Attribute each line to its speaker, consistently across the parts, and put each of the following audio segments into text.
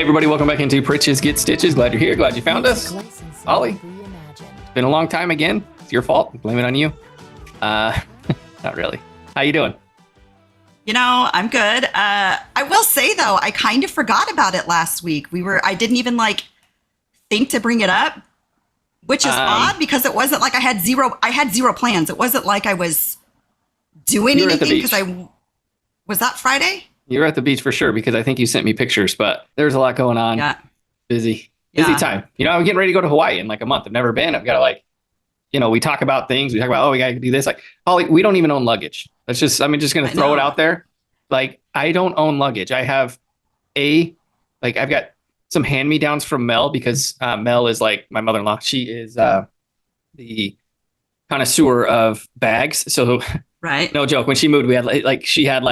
Speaker 1: everybody, welcome back into Pritches Get Stitches. Glad you're here. Glad you found us. Ollie, it's been a long time again. It's your fault. Blame it on you. Not really. How you doing?
Speaker 2: You know, I'm good. I will say though, I kind of forgot about it last week. I didn't even think to bring it up, which is odd because it wasn't like I had zero plans. It wasn't like I was doing anything because was that Friday?
Speaker 1: You were at the beach for sure, because I think you sent me pictures, but there's a lot going on.
Speaker 2: Yeah.
Speaker 1: Busy time. You know, I'm getting ready to go to Hawaii in like a month. I've never been. I've got to we talk about things. We talk about, we got to do this. Like, Holly, we don't even own luggage. I'm just going to throw it out there. Like, I don't own luggage. I have I've got some hand-me-downs from Mel, because Mel is like my mother-in-law. She is the connoisseur of bags. So,
Speaker 2: right.
Speaker 1: No joke. When she moved, we had she had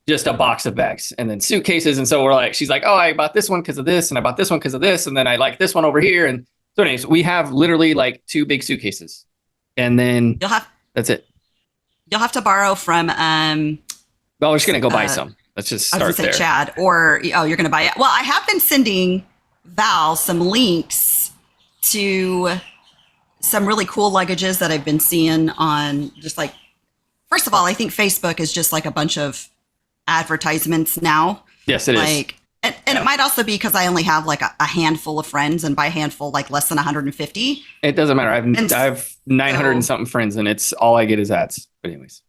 Speaker 1: just a box of bags and then suitcases. And so she's like, oh, I bought this one because of this. And I bought this one because of this. And then I like this one over here. And so anyways, we have literally 2 big suitcases. And then that's it.
Speaker 2: You'll have to borrow from,
Speaker 1: well, we're just going to go buy some. Let's just start there.
Speaker 2: Chad, or, you're going to buy it. Well, I have been sending Val some links to some really cool luggages that I've been seeing on first of all, I think Facebook is just a bunch of advertisements now.
Speaker 1: Yes, it is.
Speaker 2: And it might also be because I only have a handful of friends, and by handful, less than 150.
Speaker 1: It doesn't matter. I have 900 and something friends, and it's all I get is ads. But anyways.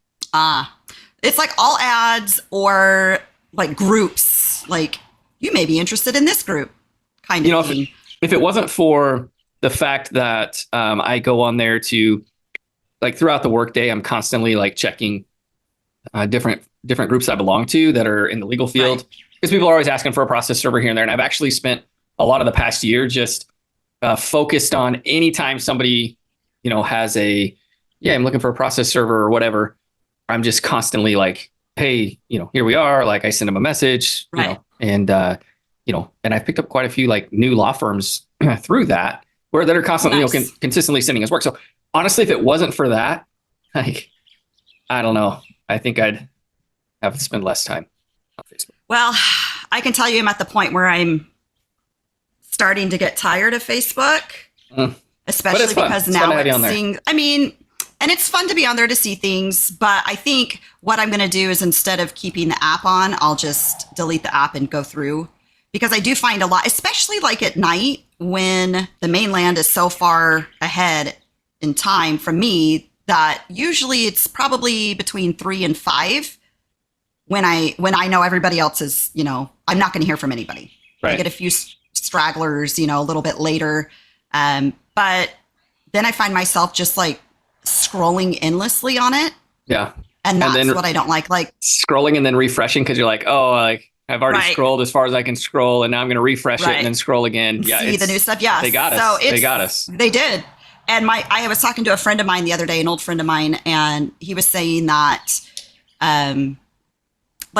Speaker 2: It's all ads or groups. You may be interested in this group kind of thing.
Speaker 1: If it wasn't for the fact that I go on there to throughout the workday, I'm constantly checking different groups I belong to that are in the legal field, because people are always asking for a process server here and there. And I've actually spent a lot of the past year just focused on anytime somebody, has I'm looking for a process server or whatever. I'm just constantly hey, here we are. I send them a message, and I've picked up quite a few new law firms through that that are constantly, consistently sending us work. So honestly, if it wasn't for that, I don't know. I think I'd have to spend less time on Facebook.
Speaker 2: Well, I can tell you I'm at the point where I'm starting to get tired of Facebook, especially because now I'm seeing, and it's fun to be on there to see things, but I think what I'm going to do is, instead of keeping the app on, I'll just delete the app and go through, because I do find a lot, especially at night when the mainland is so far ahead in time from me, that usually it's probably between 3 and 5 when I know everybody else is, I'm not going to hear from anybody.
Speaker 1: Right.
Speaker 2: I get a few stragglers, a little bit later. But then I find myself just scrolling endlessly on it.
Speaker 1: Yeah.
Speaker 2: And that's what I don't like.
Speaker 1: Scrolling and then refreshing, because you're I've already scrolled as far as I can scroll, and now I'm going to refresh it and then scroll again. Yeah.
Speaker 2: See the new stuff. Yeah.
Speaker 1: They got us. They got us.
Speaker 2: They did. And I was talking to a friend of mine the other day, an old friend of mine, and he was saying that,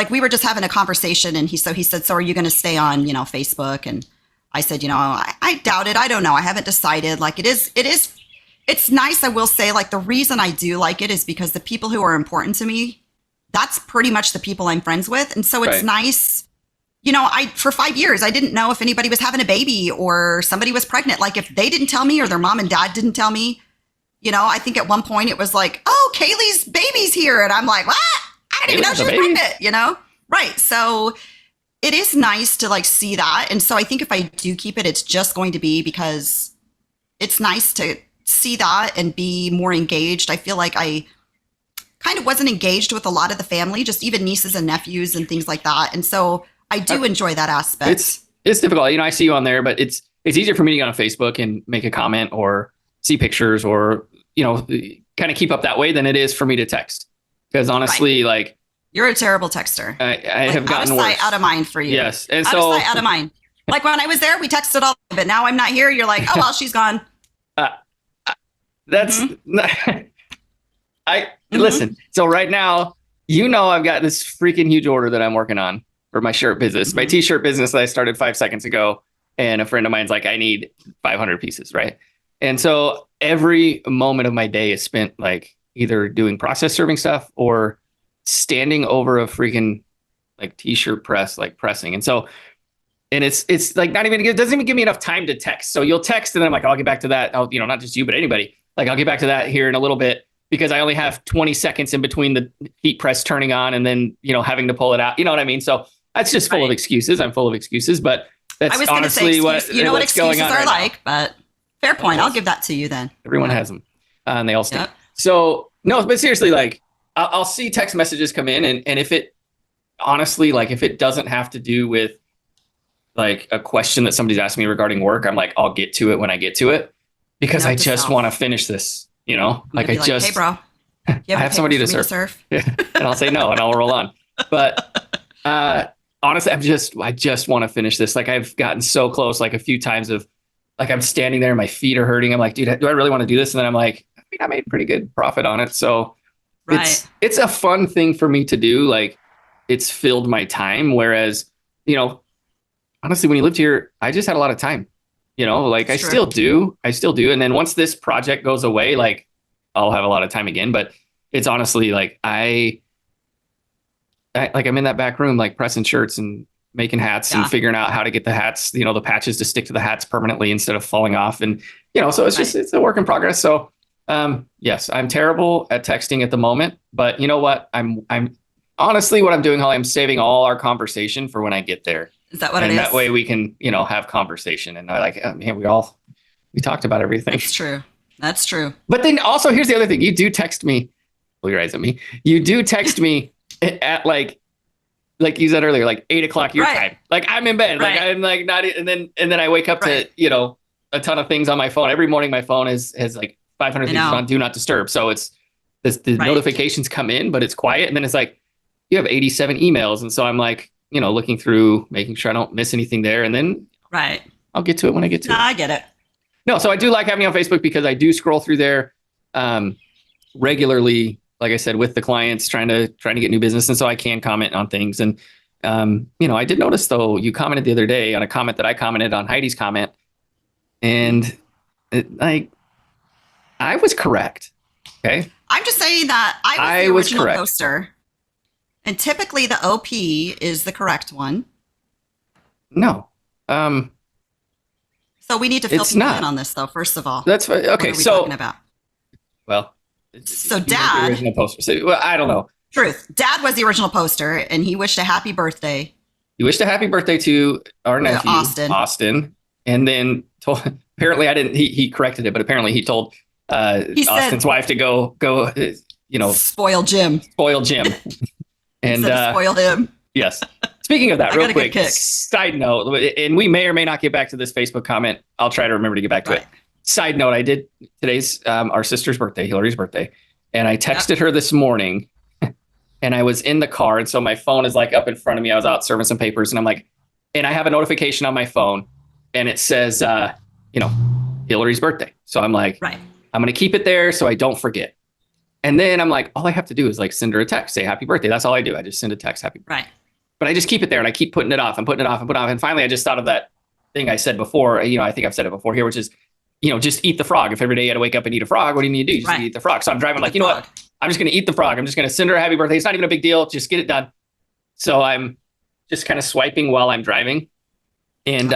Speaker 2: we were just having a conversation, and he said, so are you going to stay on, Facebook? And I said, I doubt it. I don't know. I haven't decided. It's nice. I will say, the reason I do like it is because the people who are important to me, that's pretty much the people I'm friends with. And so it's nice. For 5 years, I didn't know if anybody was having a baby or somebody was pregnant. If they didn't tell me, or their mom and dad didn't tell me, I think at one point it was oh, Kaylee's baby's here. And I'm like, what? I didn't even know she was pregnant, Right. So it is nice to see that. And so I think if I do keep it, it's just going to be because it's nice to see that and be more engaged. I feel like I kind of wasn't engaged with a lot of the family, just even nieces and nephews and things like that. And so I do enjoy that aspect.
Speaker 1: It's difficult. I see you on there, but it's easier for me to get on Facebook and make a comment or see pictures or, kind of keep up that way than it is for me to text. Because honestly,
Speaker 2: you're a terrible texter.
Speaker 1: I have gotten worse.
Speaker 2: Out of sight, out of mind for you.
Speaker 1: Yes. And
Speaker 2: out of sight, out of mind. When I was there, we texted all, but now I'm not here. You're oh, well, she's gone.
Speaker 1: That's listen. So right now, I've got this freaking huge order that I'm working on for my shirt business, my t-shirt business that I started 5 seconds ago. And a friend of mine's I need 500 pieces. Right. And so every moment of my day is spent either doing process serving stuff or standing over a freaking t-shirt press, pressing. And so and it's like not even, it doesn't even give me enough time to text. So you'll text and then I'm like, I'll get back to that. I'll, not just you, but anybody, like I'll get back to that here in a little bit because I only have 20 seconds in between the heat press turning on and then, having to pull it out. You know what I mean? So that's just full of excuses. I'm full of excuses, but that's honestly what
Speaker 2: excuses are
Speaker 1: right
Speaker 2: like, but fair point. I'll give that to you then.
Speaker 1: Everyone has them and they all stink. Yep. So no, but seriously, like I'll see text messages come in and if it honestly, like if it doesn't have to do with like a question that somebody's asking me regarding work, I'm like, I'll get to it when I get to it because I just want to finish this, like hey
Speaker 2: bro,
Speaker 1: I have somebody to serve. Yeah. And I'll say no and I'll roll on. But honestly, I just want to finish this. Like I've gotten so close, like a few times of like, I'm standing there, my feet are hurting. I'm like, dude, do I really want to do this? And then I'm like, I made pretty good profit on it. So it's a fun thing for me to do. Like it's filled my time. Whereas, honestly, when you lived here, I just had a lot of time, like I still do. And then once this project goes away, like I'll have a lot of time again, but it's honestly like I'm in that back room, like pressing shirts and making hats and figuring out how to get the hats, the patches to stick to the hats permanently instead of falling off. And, so it's just, it's a work in progress. So, yes, I'm terrible at texting at the moment, but you know what? I'm honestly, what I'm doing, Holly, I'm saving all our conversation for when I get there.
Speaker 2: Is that what it is?
Speaker 1: And that way we can, have conversation. And I like, man, we talked about everything.
Speaker 2: That's true.
Speaker 1: But then also here's the other thing. You do text me, pull your eyes at me. You do text me at like you said earlier, like 8:00 your time. Like I'm in bed. Like I'm like not, and then I wake up to, a ton of things on my phone. Every morning my phone has like 500 things on do not disturb. So it's the notifications come in, but it's quiet. And then it's like, you have 87 emails. And so I'm like, looking through, making sure I don't miss anything there. And then I'll get to it when I get to it.
Speaker 2: I get it.
Speaker 1: No, so I do like having you on Facebook because I do scroll through there regularly, like I said, with the clients trying to get new business. And so I can comment on things. And, I did notice though, you commented the other day on a comment that I commented on Heidi's comment. And I was correct. Okay.
Speaker 2: I'm just saying that I was the original poster. And typically the OP is the correct one.
Speaker 1: No.
Speaker 2: So we need to fill people in on this though, first of all.
Speaker 1: That's okay. What are we talking
Speaker 2: about?
Speaker 1: Well,
Speaker 2: so Dad,
Speaker 1: the original poster. So, well, I don't know.
Speaker 2: Truth. Dad was the original poster and he wished a happy birthday.
Speaker 1: He wished a happy birthday to our nephew, Austin. And then apparently he corrected it, but apparently he told Austin's wife to go,
Speaker 2: spoil Jim.
Speaker 1: And
Speaker 2: spoil him.
Speaker 1: Yes. Speaking of that, real quick, side note, and we may or may not get back to this Facebook comment. I'll try to remember to get back to it. Side note, I did today's our sister's birthday, Hillary's birthday, and I texted her this morning and I was in the car. And so my phone is like up in front of me. I was out serving some papers and I'm like, and I have a notification on my phone and it says, Hillary's birthday. So I'm like, I'm going to keep it there so I don't forget. And then I'm like, all I have to do is like send her a text, say happy birthday. That's all I do. I just send a text, happy birthday. But I just keep it there and I keep putting it off and putting it off and putting it off. And finally, I just thought of that thing I said before, I think I've said it before here, which is, just eat the frog. If every day you had to wake up and eat a frog, what do you need to do? You just eat the frog. So I'm driving like, you know what? I'm just going to eat the frog. I'm just going to send her a happy birthday. It's not even a big deal. Just get it done. So I'm just kind of swiping while I'm driving. And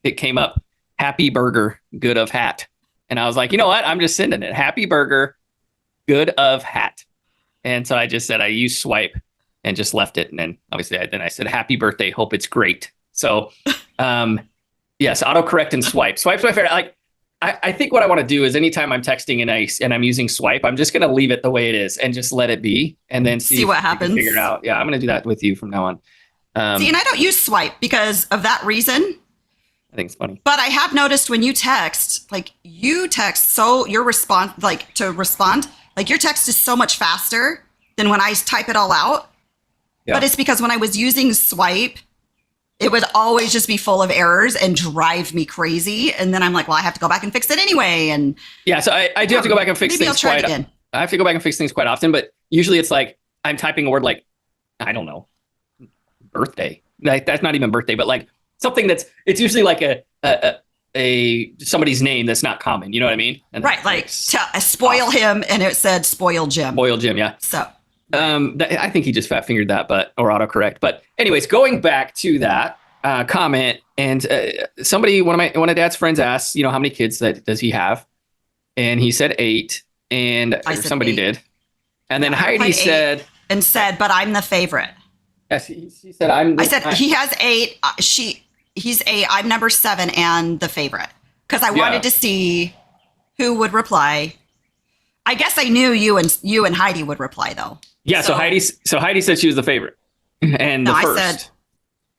Speaker 1: it came up, happy burger, good of hat. And I was like, you know what? I'm just sending it. Happy burger, good of hat. And so I just said, I use swipe and just left it. And then obviously I said, happy birthday. Hope it's great. So yes, autocorrect and swipe. Swipe's my favorite. Like, I think what I want to do is anytime I'm texting and I'm using swipe, I'm just going to leave it the way it is and just let it be and then see
Speaker 2: what happens.
Speaker 1: Figure it out. Yeah, I'm going to do that with you from now on.
Speaker 2: And I don't use swipe because of that reason.
Speaker 1: I think it's funny.
Speaker 2: But I have noticed when you text, like your response, like your text is so much faster than when I type it all out. Yeah. But it's because when I was using swipe, it would always just be full of errors and drive me crazy. And then I'm like, well, I have to go back and fix it anyway. And
Speaker 1: yeah, so I do have to go back and fix things quite often. I have to go back and fix things quite often, but usually it's like I'm typing a word like, I don't know, birthday. Like, that's not even birthday, but like something it's usually like a somebody's name that's not common. You know what I mean? And
Speaker 2: like spoil him, and it said spoil Jim.
Speaker 1: Spoil Jim, yeah.
Speaker 2: So
Speaker 1: I think he just fat fingered that, or autocorrect. But anyways, going back to that, comment, and one of Dad's friends asked, how many kids that does he have, and he said 8, and
Speaker 2: I said
Speaker 1: somebody
Speaker 2: 8.
Speaker 1: did, and then
Speaker 2: I
Speaker 1: Heidi
Speaker 2: replied 8
Speaker 1: said,
Speaker 2: and said, but I'm the favorite.
Speaker 1: yes, she said, I'm.
Speaker 2: I said he has 8. He's 8. I'm number 7 and the favorite because I wanted to see who would reply. I guess I knew you and Heidi would reply though.
Speaker 1: Yeah. So Heidi said she was the favorite and the first.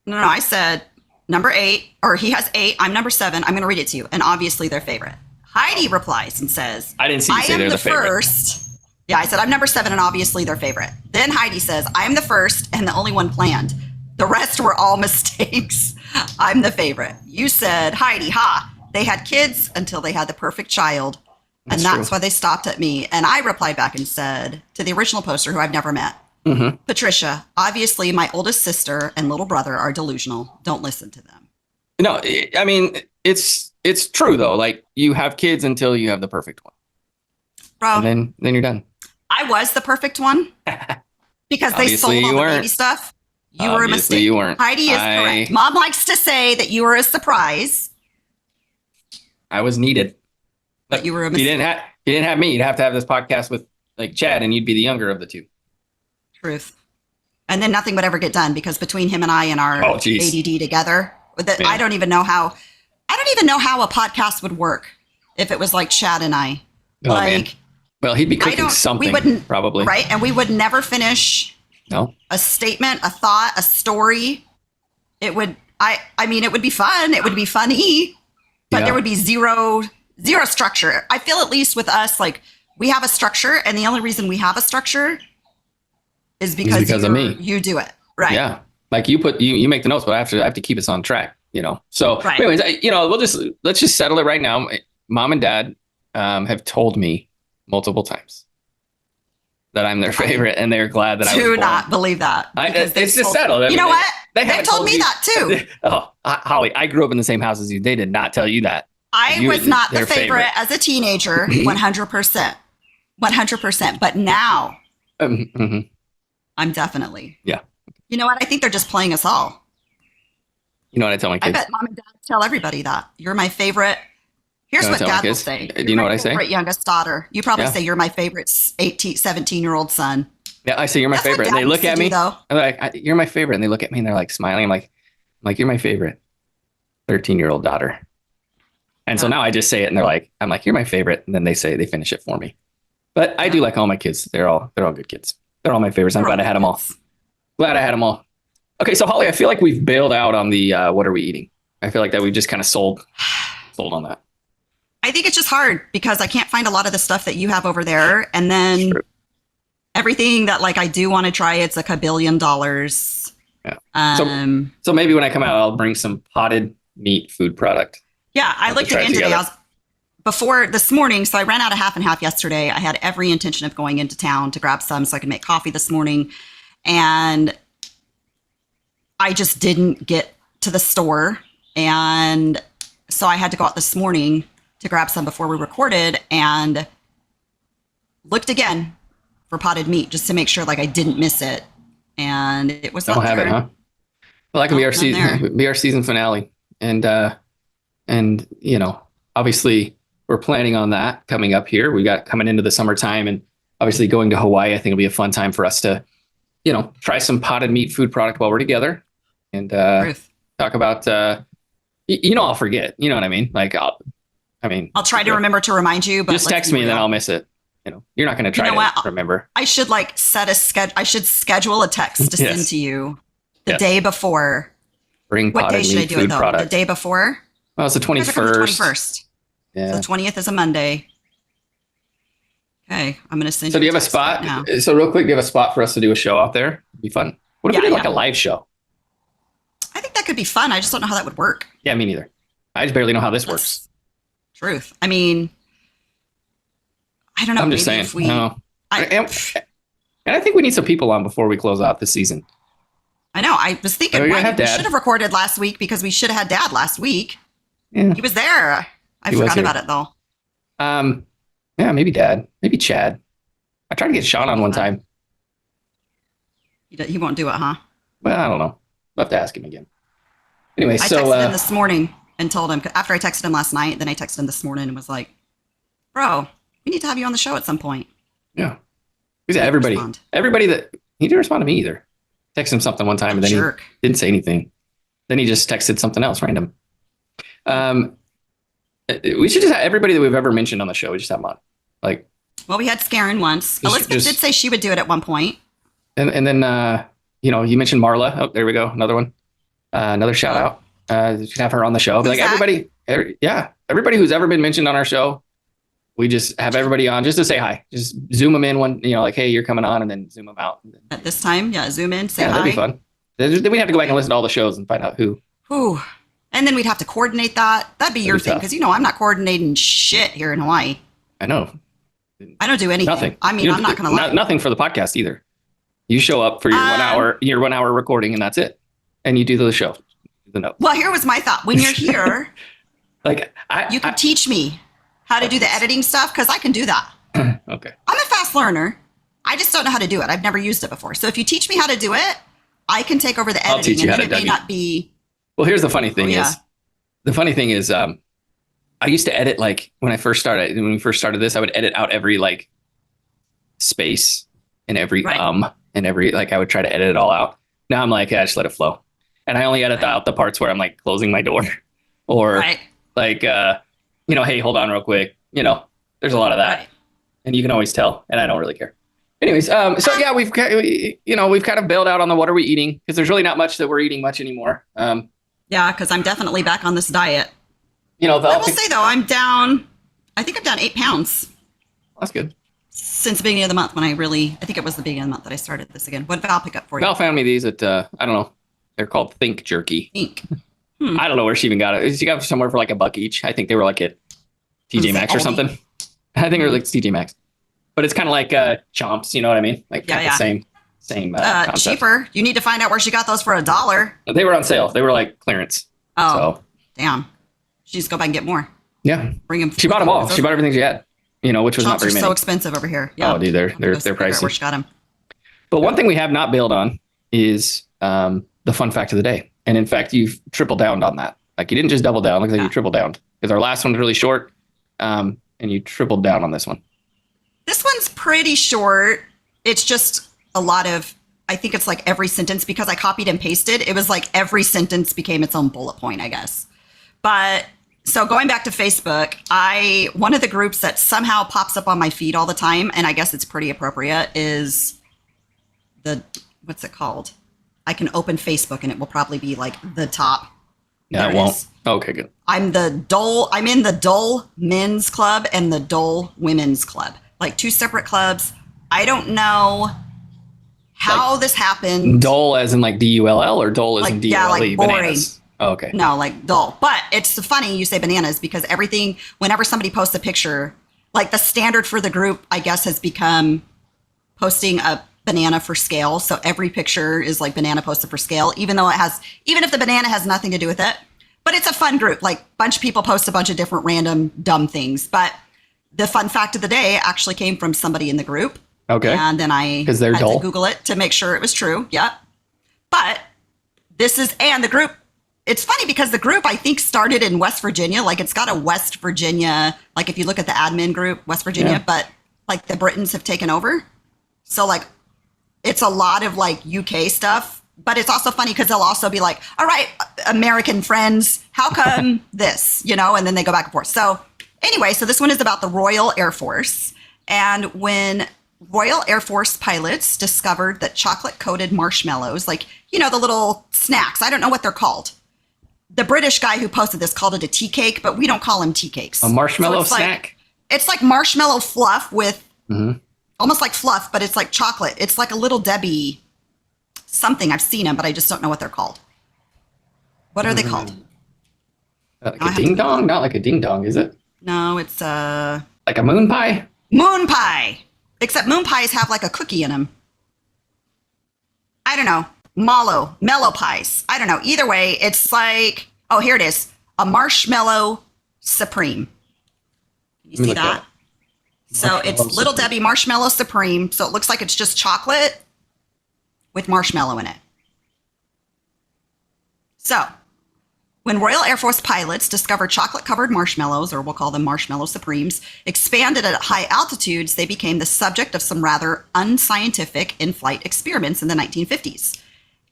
Speaker 2: I said number 8, or he has 8. I'm number 7. I'm going to read it to you, and obviously their favorite. Heidi replies and says,
Speaker 1: I didn't see you say they're the favorite.
Speaker 2: First. Yeah, I said, I'm number 7 and obviously their favorite. Then Heidi says, I am the first and the only one planned. The rest were all mistakes. I'm the favorite. You said, Heidi, they had kids until they had the perfect child. And that's why they stopped at me. And I replied back and said to the original poster, who I've never met, Patricia, obviously my oldest sister and little brother are delusional. Don't listen to them.
Speaker 1: No, I mean, it's true though. Like, you have kids until you have the perfect one.
Speaker 2: Bro.
Speaker 1: And then you're done.
Speaker 2: I was the perfect one because they sold all the baby stuff. You were a mistake.
Speaker 1: You weren't.
Speaker 2: Heidi is correct. Mom likes to say that you were a surprise.
Speaker 1: I was needed.
Speaker 2: But you were a mistake.
Speaker 1: If you didn't have me, you'd have to have this podcast with like Chad, and you'd be the younger of the two.
Speaker 2: Truth. And then nothing would ever get done because between him and I and our ADD together, I don't even know how a podcast would work if it was like Chad and I.
Speaker 1: Oh, man. Well, he'd be cooking something, probably.
Speaker 2: Right? And we would never finish a statement, a thought, a story. It would, I mean, it would be fun. It would be funny, but there would be zero structure. I feel at least with us, like we have a structure, and the only reason we have a structure is because
Speaker 1: of me.
Speaker 2: You do it. Right.
Speaker 1: Yeah. Like you make the notes, but I have to keep us on track, So anyways, let's just settle it right now. Mom and Dad have told me multiple times that I'm their favorite, and they're glad that I was born.
Speaker 2: Do not believe that.
Speaker 1: It's just settled.
Speaker 2: You know what? They've told me that too.
Speaker 1: Holly, I grew up in the same house as you. They did not tell you that.
Speaker 2: I was not the favorite as a teenager, 100%. 100%. But now, I'm definitely.
Speaker 1: Yeah.
Speaker 2: You know what? I think they're just playing us all.
Speaker 1: You know what I tell my kids?
Speaker 2: I bet Mom and Dad tell everybody that. You're my favorite. Here's what Dad will say.
Speaker 1: Do you know what I say?
Speaker 2: Favorite youngest daughter. You probably say you're my favorite 17-year-old son.
Speaker 1: Yeah, I say you're my favorite. And they look at me. I'm like, you're my favorite. And they look at me and they're like smiling. I'm like, you're my favorite 13-year-old daughter. And so now I just say it, and I'm like, you're my favorite. And then they finish it for me. But I do like all my kids. They're all good kids. They're all my favorites. I'm glad I had them all. Okay, so Holly, I feel like we've bailed out on the what are we eating? I feel like that we've just kind of sold on that.
Speaker 2: I think it's just hard because I can't find a lot of the stuff that you have over there. And then everything that I do want to try, it's like $1 billion.
Speaker 1: Yeah. So maybe when I come out, I'll bring some potted meat food product.
Speaker 2: Yeah. I looked again today. Before this morning, so I ran out of half and half yesterday. I had every intention of going into town to grab some so I could make coffee this morning. And I just didn't get to the store. And so I had to go out this morning to grab some before we recorded, and looked again for potted meat just to make sure I didn't miss it. And it was not there. Don't have it, huh?
Speaker 1: Well, that can be our season finale. And obviously we're planning on that coming up here. We got coming into the summertime, and obviously going to Hawaii, I think it'll be a fun time for us to, try some potted meat food product while we're together, and talk about, I'll forget, you know what I mean? I'll
Speaker 2: try to remember to remind you, but
Speaker 1: just text me and then I'll miss it. You're not going to try to remember.
Speaker 2: I should set a schedule. I should schedule a text to send to you the day before.
Speaker 1: Bring
Speaker 2: what day should I do it though?
Speaker 1: Product.
Speaker 2: The day before?
Speaker 1: Well, it's the 21st.
Speaker 2: The 21st.
Speaker 1: Yeah.
Speaker 2: So the 20th is a Monday. Okay, I'm going to send.
Speaker 1: So do you have a spot? Right, so real quick, do you have a spot for us to do a show out there? It'd be fun. What if we did a live show?
Speaker 2: I think that could be fun. I just don't know how that would work.
Speaker 1: Yeah, me neither. I just barely know how this works.
Speaker 2: Truth. I mean, I don't know.
Speaker 1: I'm just saying. And I think we need some people on before we close out this season.
Speaker 2: I know. I was thinking we should have recorded last week because we should have had Dad last week.
Speaker 1: Yeah.
Speaker 2: He was there. I forgot about it though.
Speaker 1: Yeah, maybe Dad. Maybe Chad. I tried to get Sean on one time.
Speaker 2: He won't do it, huh?
Speaker 1: Well, I don't know. I'll have to ask him again. Anyway,
Speaker 2: I
Speaker 1: so
Speaker 2: texted him this morning and told him, after I texted him last night, then I texted him this morning and was like, bro, we need to have you on the show at some point.
Speaker 1: yeah,
Speaker 2: He didn't
Speaker 1: everybody,
Speaker 2: respond.
Speaker 1: everybody that he didn't respond to me either. Texted him something one time, and then
Speaker 2: Jerk.
Speaker 1: he didn't say anything. Then he just texted something else random. We should just have everybody that we've ever mentioned on the show. We just have them on, like.
Speaker 2: Well, we had Scaren once. Elizabeth did say she would do it at one point.
Speaker 1: And then you mentioned Marla. Oh, there we go, another one. Another shout out. You should have her on the show. Like everybody, everybody who's ever been mentioned on our show, we just have everybody on just to say hi. Just zoom them in one, like, hey, you're coming on, and then zoom them out.
Speaker 2: At this time, zoom in, say hi.
Speaker 1: That'd be fun. Then we have to go back and listen to all the shows and find out who.
Speaker 2: Ooh. And then we'd have to coordinate that. That'd be your thing, because I'm not coordinating shit here in Hawaii.
Speaker 1: I know.
Speaker 2: I don't do anything.
Speaker 1: Nothing.
Speaker 2: I mean, I'm not going to lie.
Speaker 1: Nothing for the podcast either. You show up for your 1 hour recording, and that's it. And you do the show. The notes.
Speaker 2: Well, here was my thought. When you're here,
Speaker 1: like
Speaker 2: you can teach me how to do the editing stuff, because I can do that.
Speaker 1: Okay.
Speaker 2: I'm a fast learner. I just don't know how to do it. I've never used it before. So if you teach me how to do it, I can take over the editing.
Speaker 1: I'll teach you how to
Speaker 2: it may not be.
Speaker 1: Well, here's the funny thing is, I used to edit, like, when we first started this, I would edit out every like space and every and every, like, I would try to edit it all out. Now I'm like, just let it flow. And I only edit out the parts where I'm like closing my door or like, hey, hold on real quick. There's a lot of that and you can always tell, and I don't really care. Anyways, so yeah, we've kind of bailed out on the what are we eating, because there's really not much that we're eating much anymore.
Speaker 2: Yeah, because I'm definitely back on this diet. I will say though, I think I'm down 8 pounds.
Speaker 1: That's good.
Speaker 2: Since the beginning of the month, when I think it was the beginning of the month that I started this again. What did Val pick up for you?
Speaker 1: Val found me these at, I don't know. They're called Think Jerky.
Speaker 2: Think.
Speaker 1: I don't know where she even got it. She got it somewhere for like $1 each. I think they were like at TJ Maxx or something. I think it was like TJ Maxx. But it's kind of like Chomps, you know what I mean? Like the same concept.
Speaker 2: Cheaper. You need to find out where she got those for $1.
Speaker 1: They were on sale. They were like clearance.
Speaker 2: Oh, so. Damn. She just go back and get more.
Speaker 1: Yeah.
Speaker 2: Bring them.
Speaker 1: She bought them all. She bought everything she had. Which was not very many.
Speaker 2: So expensive over here. Yeah.
Speaker 1: Oh, dude, they're pricey.
Speaker 2: Where she got them.
Speaker 1: But one thing we have not bailed on is the fun fact of the day. And in fact, you've tripled down on that. Like, you didn't just double down. Looks like you tripled down, because our last one was really short, and you tripled down on this one.
Speaker 2: This one's pretty short. It's just a lot of, I think it's like every sentence, because I copied and pasted. It was like every sentence became its own bullet point, I guess. But so going back to Facebook, one of the groups that somehow pops up on my feed all the time, and I guess it's pretty appropriate, is what's it called? I can open Facebook and it will probably be like the top.
Speaker 1: No, it won't. Okay, good.
Speaker 2: I'm in the Dole Men's Club and the Dole Women's Club, like 2 separate clubs. I don't know how this happened.
Speaker 1: Dole as in like DULL, or Dole as in DULE?
Speaker 2: Yeah, like boring.
Speaker 1: Bananas. Oh, okay.
Speaker 2: No, like dull. But it's funny you say bananas, because whenever somebody posts a picture, like the standard for the group, I guess, has become posting a banana for scale. So every picture is like banana posted for scale, even if the banana has nothing to do with it. But it's a fun group. Like, bunch of people post a bunch of different random dumb things. But the fun fact of the day actually came from somebody in the group. Okay. And then I had to Google it to make sure it was true. Yeah. But the group, it's funny because the group, I think, started in West Virginia. Like, it's got a West Virginia, like if you look at the admin group, West Virginia, but like the Britons have taken over. So like, it's a lot of like UK stuff, but it's also funny because they'll also be like, all right, American friends, how come this, and then they go back and forth. So anyway, so this one is about the Royal Air Force. And when Royal Air Force pilots discovered that chocolate-coated marshmallows, like, the little snacks, I don't know what they're called. The British guy who posted this called it a tea cake, but we don't call them tea cakes.
Speaker 1: A marshmallow snack?
Speaker 2: It's like marshmallow fluff with almost like fluff, but it's like chocolate. It's like a Little Debbie something. I've seen them, but I just don't know what they're called. What are they called?
Speaker 1: Like a ding dong? Not like a ding dong, is it?
Speaker 2: No, it's
Speaker 1: like a moon pie?
Speaker 2: Moon pie. Except moon pies have like a cookie in them. I don't know. Mellow pies. I don't know. Either way, it's like, oh, here it is. A marshmallow supreme. Can you see that? So it's Little Debbie Marshmallow Supreme. So it looks like it's just chocolate with marshmallow in it. So When Royal Air Force pilots discovered chocolate-covered marshmallows, or we'll call them Marshmallow Supremes, expanded at high altitudes, they became the subject of some rather unscientific in-flight experiments in the 1950s.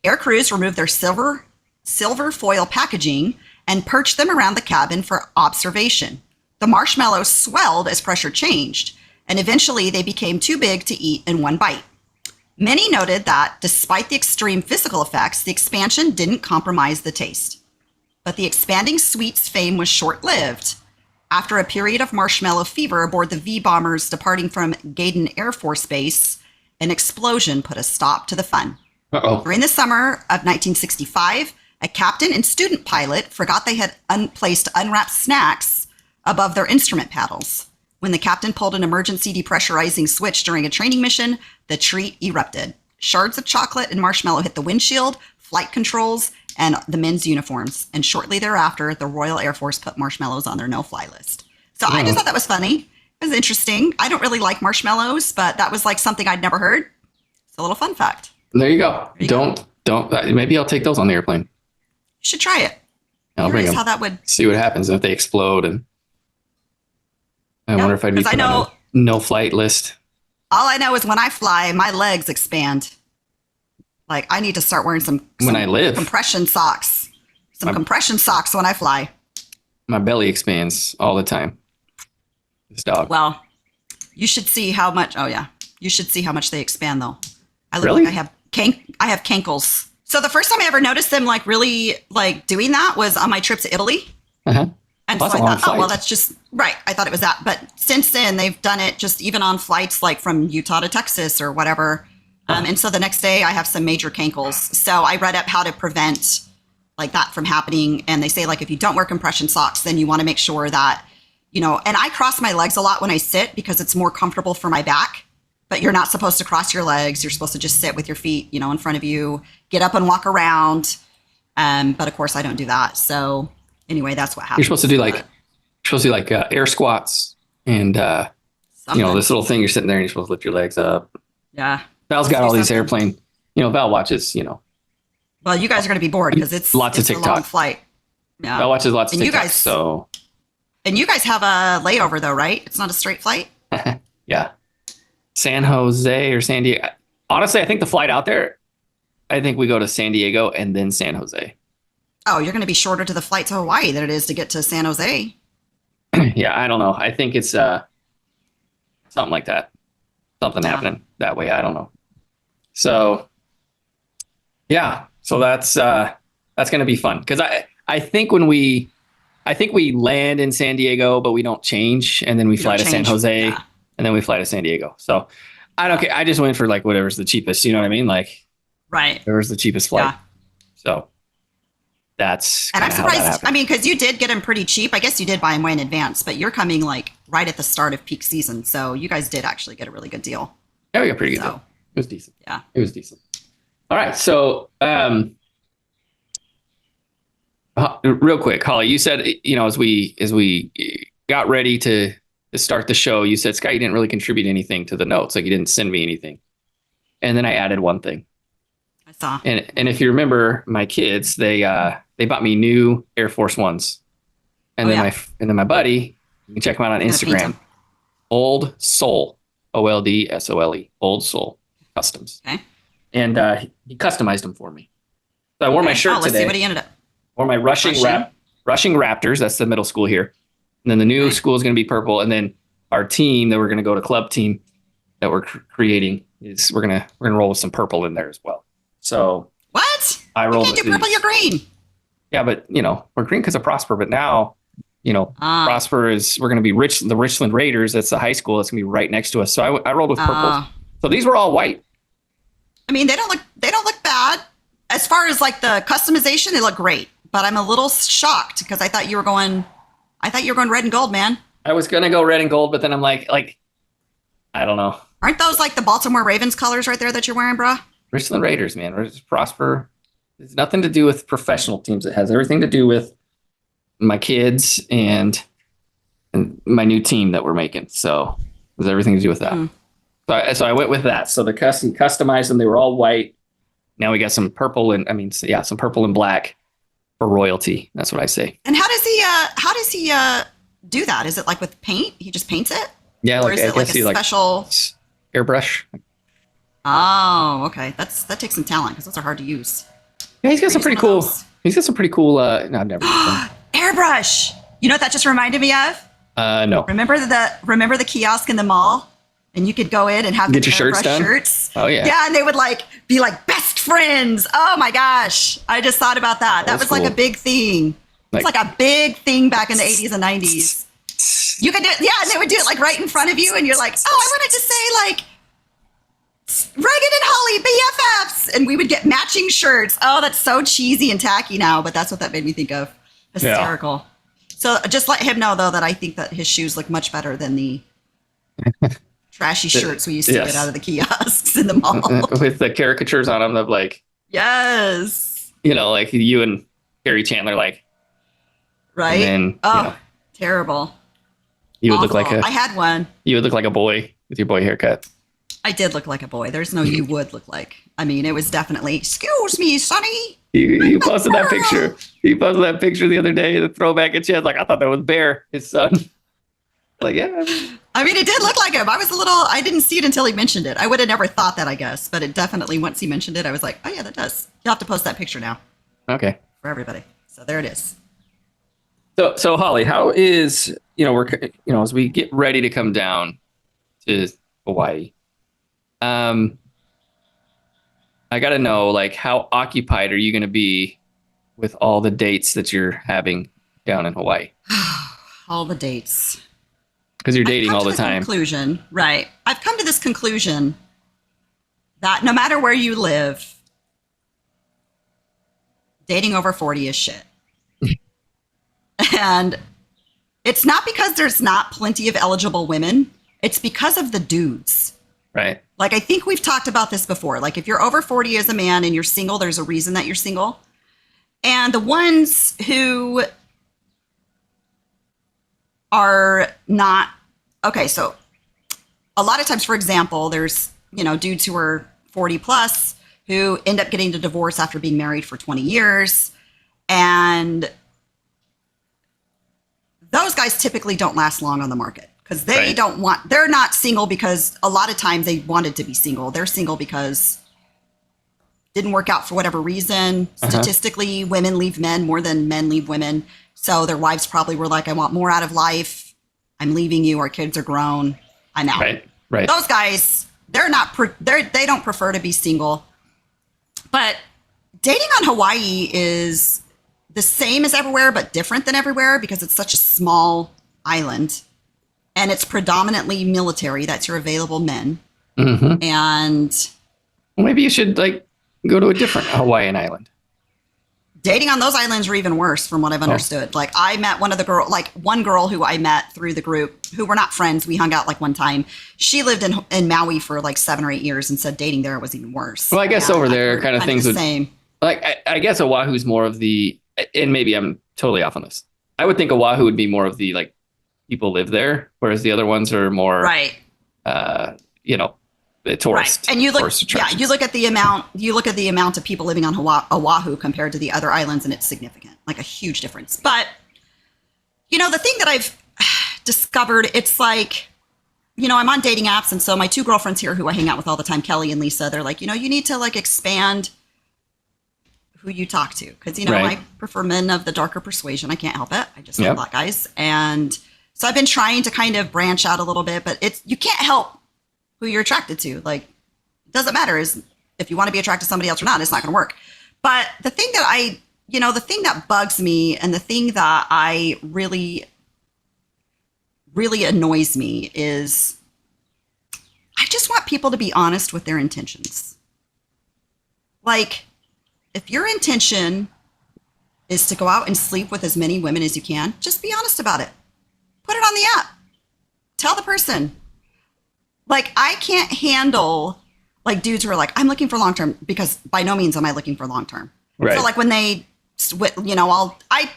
Speaker 2: Air crews removed their silver foil packaging and perched them around the cabin for observation. The marshmallows swelled as pressure changed, and eventually they became too big to eat in one bite. Many noted that, despite the extreme physical effects, the expansion didn't compromise the taste. But the expanding sweets fame was short-lived. After a period of marshmallow fever aboard the V-bombers departing from Gaydon Air Force Base, an explosion put a stop to the fun.
Speaker 1: Uh-oh.
Speaker 2: During the summer of 1965, a captain and student pilot forgot they had placed unwrapped snacks above their instrument paddles. When the captain pulled an emergency depressurizing switch during a training mission, the treat erupted. Shards of chocolate and marshmallow hit the windshield, flight controls, and the men's uniforms. And shortly thereafter, the Royal Air Force put marshmallows on their no-fly list. So I just thought that was funny. It was interesting. I don't really like marshmallows, but that was like something I'd never heard. It's a little fun fact.
Speaker 1: There you go. Don't. Maybe I'll take those on the airplane.
Speaker 2: You should try it.
Speaker 1: I'll bring them.
Speaker 2: How that would
Speaker 1: see what happens if they explode. And I wonder if I'd be put on a no-flight list.
Speaker 2: All I know is when I fly, my legs expand. Like I need to start wearing some
Speaker 1: when I live
Speaker 2: compression socks. Compression socks when I fly.
Speaker 1: My belly expands all the time. This dog.
Speaker 2: Well, you should see how much. Oh yeah, you should see how much they expand though. I look
Speaker 1: really?
Speaker 2: like I have cankles. So the first time I ever noticed them like really like doing that was on my trip to Italy.
Speaker 1: Uh-huh.
Speaker 2: And so I thought, oh, well, that's just right. I thought it was that. But since then, they've done it just even on flights like from Utah to Texas or whatever. And so the next day I have some major cankles. So I read up how to prevent like that from happening. And they say like if you don't wear compression socks, then you want to make sure that, you know, and I cross my legs a lot when I sit because it's more comfortable for my back. But you're not supposed to cross your legs. You're supposed to just sit with your feet, you know, in front of you, get up and walk around. But of course I don't do that. So anyway, that's what happens.
Speaker 1: You're supposed to do like air squats and, you know, this little thing you're sitting there and you're supposed to lift your legs up.
Speaker 2: Yeah.
Speaker 1: Val's got all these airplane, you know, Val watches, you know.
Speaker 2: Well, you guys are going to be bored because it's
Speaker 1: lots of TikTok.
Speaker 2: A long flight. Yeah.
Speaker 1: Val watches lots of TikTok.
Speaker 2: And you guys have a layover though, right? It's not a straight flight.
Speaker 1: Yeah. San Jose or San Diego. Honestly, I think the flight out there, I think we go to San Diego and then San Jose.
Speaker 2: Oh, you're going to be shorter to the flight to Hawaii than it is to get to San Jose.
Speaker 1: Yeah, I don't know. I think it's something like that. Something happening that way. I don't know. So, yeah. So that's going to be fun because I think we land in San Diego, but we don't change, and then we fly to San Jose, and then we fly to San Diego. So I don't care. I just went for like whatever's the cheapest. You know what I mean? Like,
Speaker 2: right.
Speaker 1: Whatever's the cheapest flight. Yeah. So. That's
Speaker 2: and I'm surprised. I mean, because you did get them pretty cheap. I guess you did buy them way in advance, but you're coming like right at the start of peak season, so you guys did actually get a really good deal.
Speaker 1: Yeah, we got a pretty good deal. It was decent.
Speaker 2: Yeah,
Speaker 1: it was decent. All right, so real quick, Holly, you said you know as we got ready to start the show, you said Scott, you didn't really contribute anything to the notes, like you didn't send me anything, and then I added one thing.
Speaker 2: I saw.
Speaker 1: And if you remember, my kids they bought me new Air Force Ones, and then my buddy, you can check him out on Instagram, Old Soul, OLDSOLE, Old Soul Customs. Okay. And he customized them for me. So I wore my shirt today. Let's see what he ended up. Wore my Rushing Raptors. That's the middle school here. And then the new school is going to be purple. And then our team that we're going to go to club team that we're creating is we're gonna roll with some purple in there as well. So
Speaker 2: what?
Speaker 1: I rolled.
Speaker 2: You can't do purple. You're green.
Speaker 1: Yeah, but you know we're green because of Prosper. But now, you know, Prosper is we're going to be the Richland Raiders. That's the high school. That's going to be right next to us. So I rolled with purple. So these were all white.
Speaker 2: I mean, they don't look bad as far as like the customization. They look great, but I'm a little shocked because I thought you were going red and gold, man.
Speaker 1: I was going to go red and gold, but then I'm like I don't know.
Speaker 2: Aren't those like the Baltimore Ravens colors right there that you're wearing, bruh?
Speaker 1: Richland Raiders, man. Prosper. It's nothing to do with professional teams. It has everything to do with my kids and my new team that we're making. So it has everything to do with that. So I went with that. So the customized them. They were all white. Now we got some purple and some purple and black. for royalty. That's what I say.
Speaker 2: And how does he do that? Is it like with paint? He just paints it?
Speaker 1: Yeah,
Speaker 2: Or
Speaker 1: like
Speaker 2: is
Speaker 1: I
Speaker 2: it like
Speaker 1: guess
Speaker 2: a
Speaker 1: he like
Speaker 2: special
Speaker 1: airbrush.
Speaker 2: Oh, okay. That takes some talent because those are hard to use.
Speaker 1: Yeah, he's got
Speaker 2: Ever
Speaker 1: some
Speaker 2: use
Speaker 1: pretty
Speaker 2: one of
Speaker 1: cool.
Speaker 2: those?
Speaker 1: He's got some pretty cool. No, I've never used one.
Speaker 2: Airbrush. You know what that just reminded me of?
Speaker 1: No.
Speaker 2: Remember the kiosk in the mall? And you could go in and have
Speaker 1: Get
Speaker 2: the
Speaker 1: your shirts
Speaker 2: airbrush
Speaker 1: done?
Speaker 2: shirts.
Speaker 1: Oh, yeah.
Speaker 2: Yeah, and they would like be like best friends. Oh my gosh. I just thought about that. That
Speaker 1: Old
Speaker 2: was like a
Speaker 1: school.
Speaker 2: big thing. It's
Speaker 1: Like-
Speaker 2: like a big thing back in the 80s and 90s. You could do it, yeah, and they would do it like right in front of you, and you're like, oh, I wanted to say like Reagan and Holly BFFs, and we would get matching shirts. Oh, that's so cheesy and tacky now, but that's what that made me think of. Hysterical. So just let him know though that I think that his shoes look much better than the trashy shirts we used to
Speaker 1: Yes.
Speaker 2: get out of the kiosks in the mall.
Speaker 1: With the caricatures on them of like,
Speaker 2: Yes.
Speaker 1: like you and Gary Chandler, like,
Speaker 2: Right?
Speaker 1: and then,
Speaker 2: oh, terrible.
Speaker 1: you would look like
Speaker 2: Awful.
Speaker 1: a
Speaker 2: I had one.
Speaker 1: you would look like a boy with your boy haircut.
Speaker 2: I did look like a boy. There's no you would look like. I mean, it was definitely, excuse me, Sonny.
Speaker 1: You posted that picture. You posted that picture the other day. The throwback at Chad. Like I thought that was Bear, his son. Like yeah.
Speaker 2: I mean, it did look like him. I didn't see it until he mentioned it. I would have never thought that, I guess. But it definitely, once he mentioned it, I was like, oh yeah, that does. You'll have to post that picture now
Speaker 1: Okay.
Speaker 2: for everybody. So there it is.
Speaker 1: So Holly, how is we're as we get ready to come down to Hawaii, I got to know like how occupied are you going to be with all the dates that you're having down in Hawaii?
Speaker 2: All the dates.
Speaker 1: Because you're
Speaker 2: I've
Speaker 1: dating
Speaker 2: come
Speaker 1: all
Speaker 2: to
Speaker 1: the time.
Speaker 2: Conclusion, right. I've come to this conclusion that no matter where you live, dating over 40 is shit. And it's not because there's not plenty of eligible women. It's because of the dudes.
Speaker 1: Right.
Speaker 2: Like, I think we've talked about this before. Like, if you're over 40 as a man and you're single, there's a reason that you're single. And the ones who are not, okay, so a lot of times, for example, there's, dudes who are 40 plus who end up getting a divorce after being married for 20 years. And those guys typically don't last long on the market because they
Speaker 1: Right.
Speaker 2: they're not single because a lot of times they wanted to be single. They're single because didn't work out for whatever reason. Statistically, women leave men more than men leave women. So their wives probably were like, I want more out of life. I'm leaving you. Our kids are grown. I'm out.
Speaker 1: Right.
Speaker 2: Those guys, they don't prefer to be single. But dating on Hawaii is the same as everywhere, but different than everywhere because it's such a small island and it's predominantly military. That's your available men.
Speaker 1: Mm-hmm.
Speaker 2: And
Speaker 1: Well, maybe you should like go to a different Hawaiian island.
Speaker 2: dating on those islands are even worse from what I've understood. Like I met one girl who I met through the group who were not friends. We hung out like one time. She lived in Maui for like 7 or 8 years and said dating there was even worse.
Speaker 1: Well, I guess over there kind of things
Speaker 2: the
Speaker 1: would
Speaker 2: same.
Speaker 1: like I guess Oahu's more of the, and maybe I'm totally off on this. I would think Oahu would be more of the like people live there, whereas the other ones are more
Speaker 2: Right.
Speaker 1: The tourist.
Speaker 2: Right. And you look,
Speaker 1: tourist attractions.
Speaker 2: you look at the amount of people living on Oahu compared to the other islands, and it's significant, like a huge difference. But the thing that I've discovered, it's like, I'm on dating apps, and so my 2 girlfriends here who I hang out with all the time, Kelly and Lisa, they're like, you need to like expand who you talk to because
Speaker 1: Right.
Speaker 2: I prefer men of the darker persuasion. I can't help it. I just love black guys, and so I've been trying to kind of branch out a little bit, but you can't help who you're attracted to. Like, it doesn't matter is if you want to be attracted to somebody else or not, it's not going to work. But the thing that the thing that bugs me and the thing that I really, really annoys me is I just want people to be honest with their intentions. Like, if your intention is to go out and sleep with as many women as you can, just be honest about it. Put it on the app. Tell the person. Like, I can't handle like dudes who are like, I'm looking for long term, because by no means am I looking for long term.
Speaker 1: Right.
Speaker 2: So like when they, I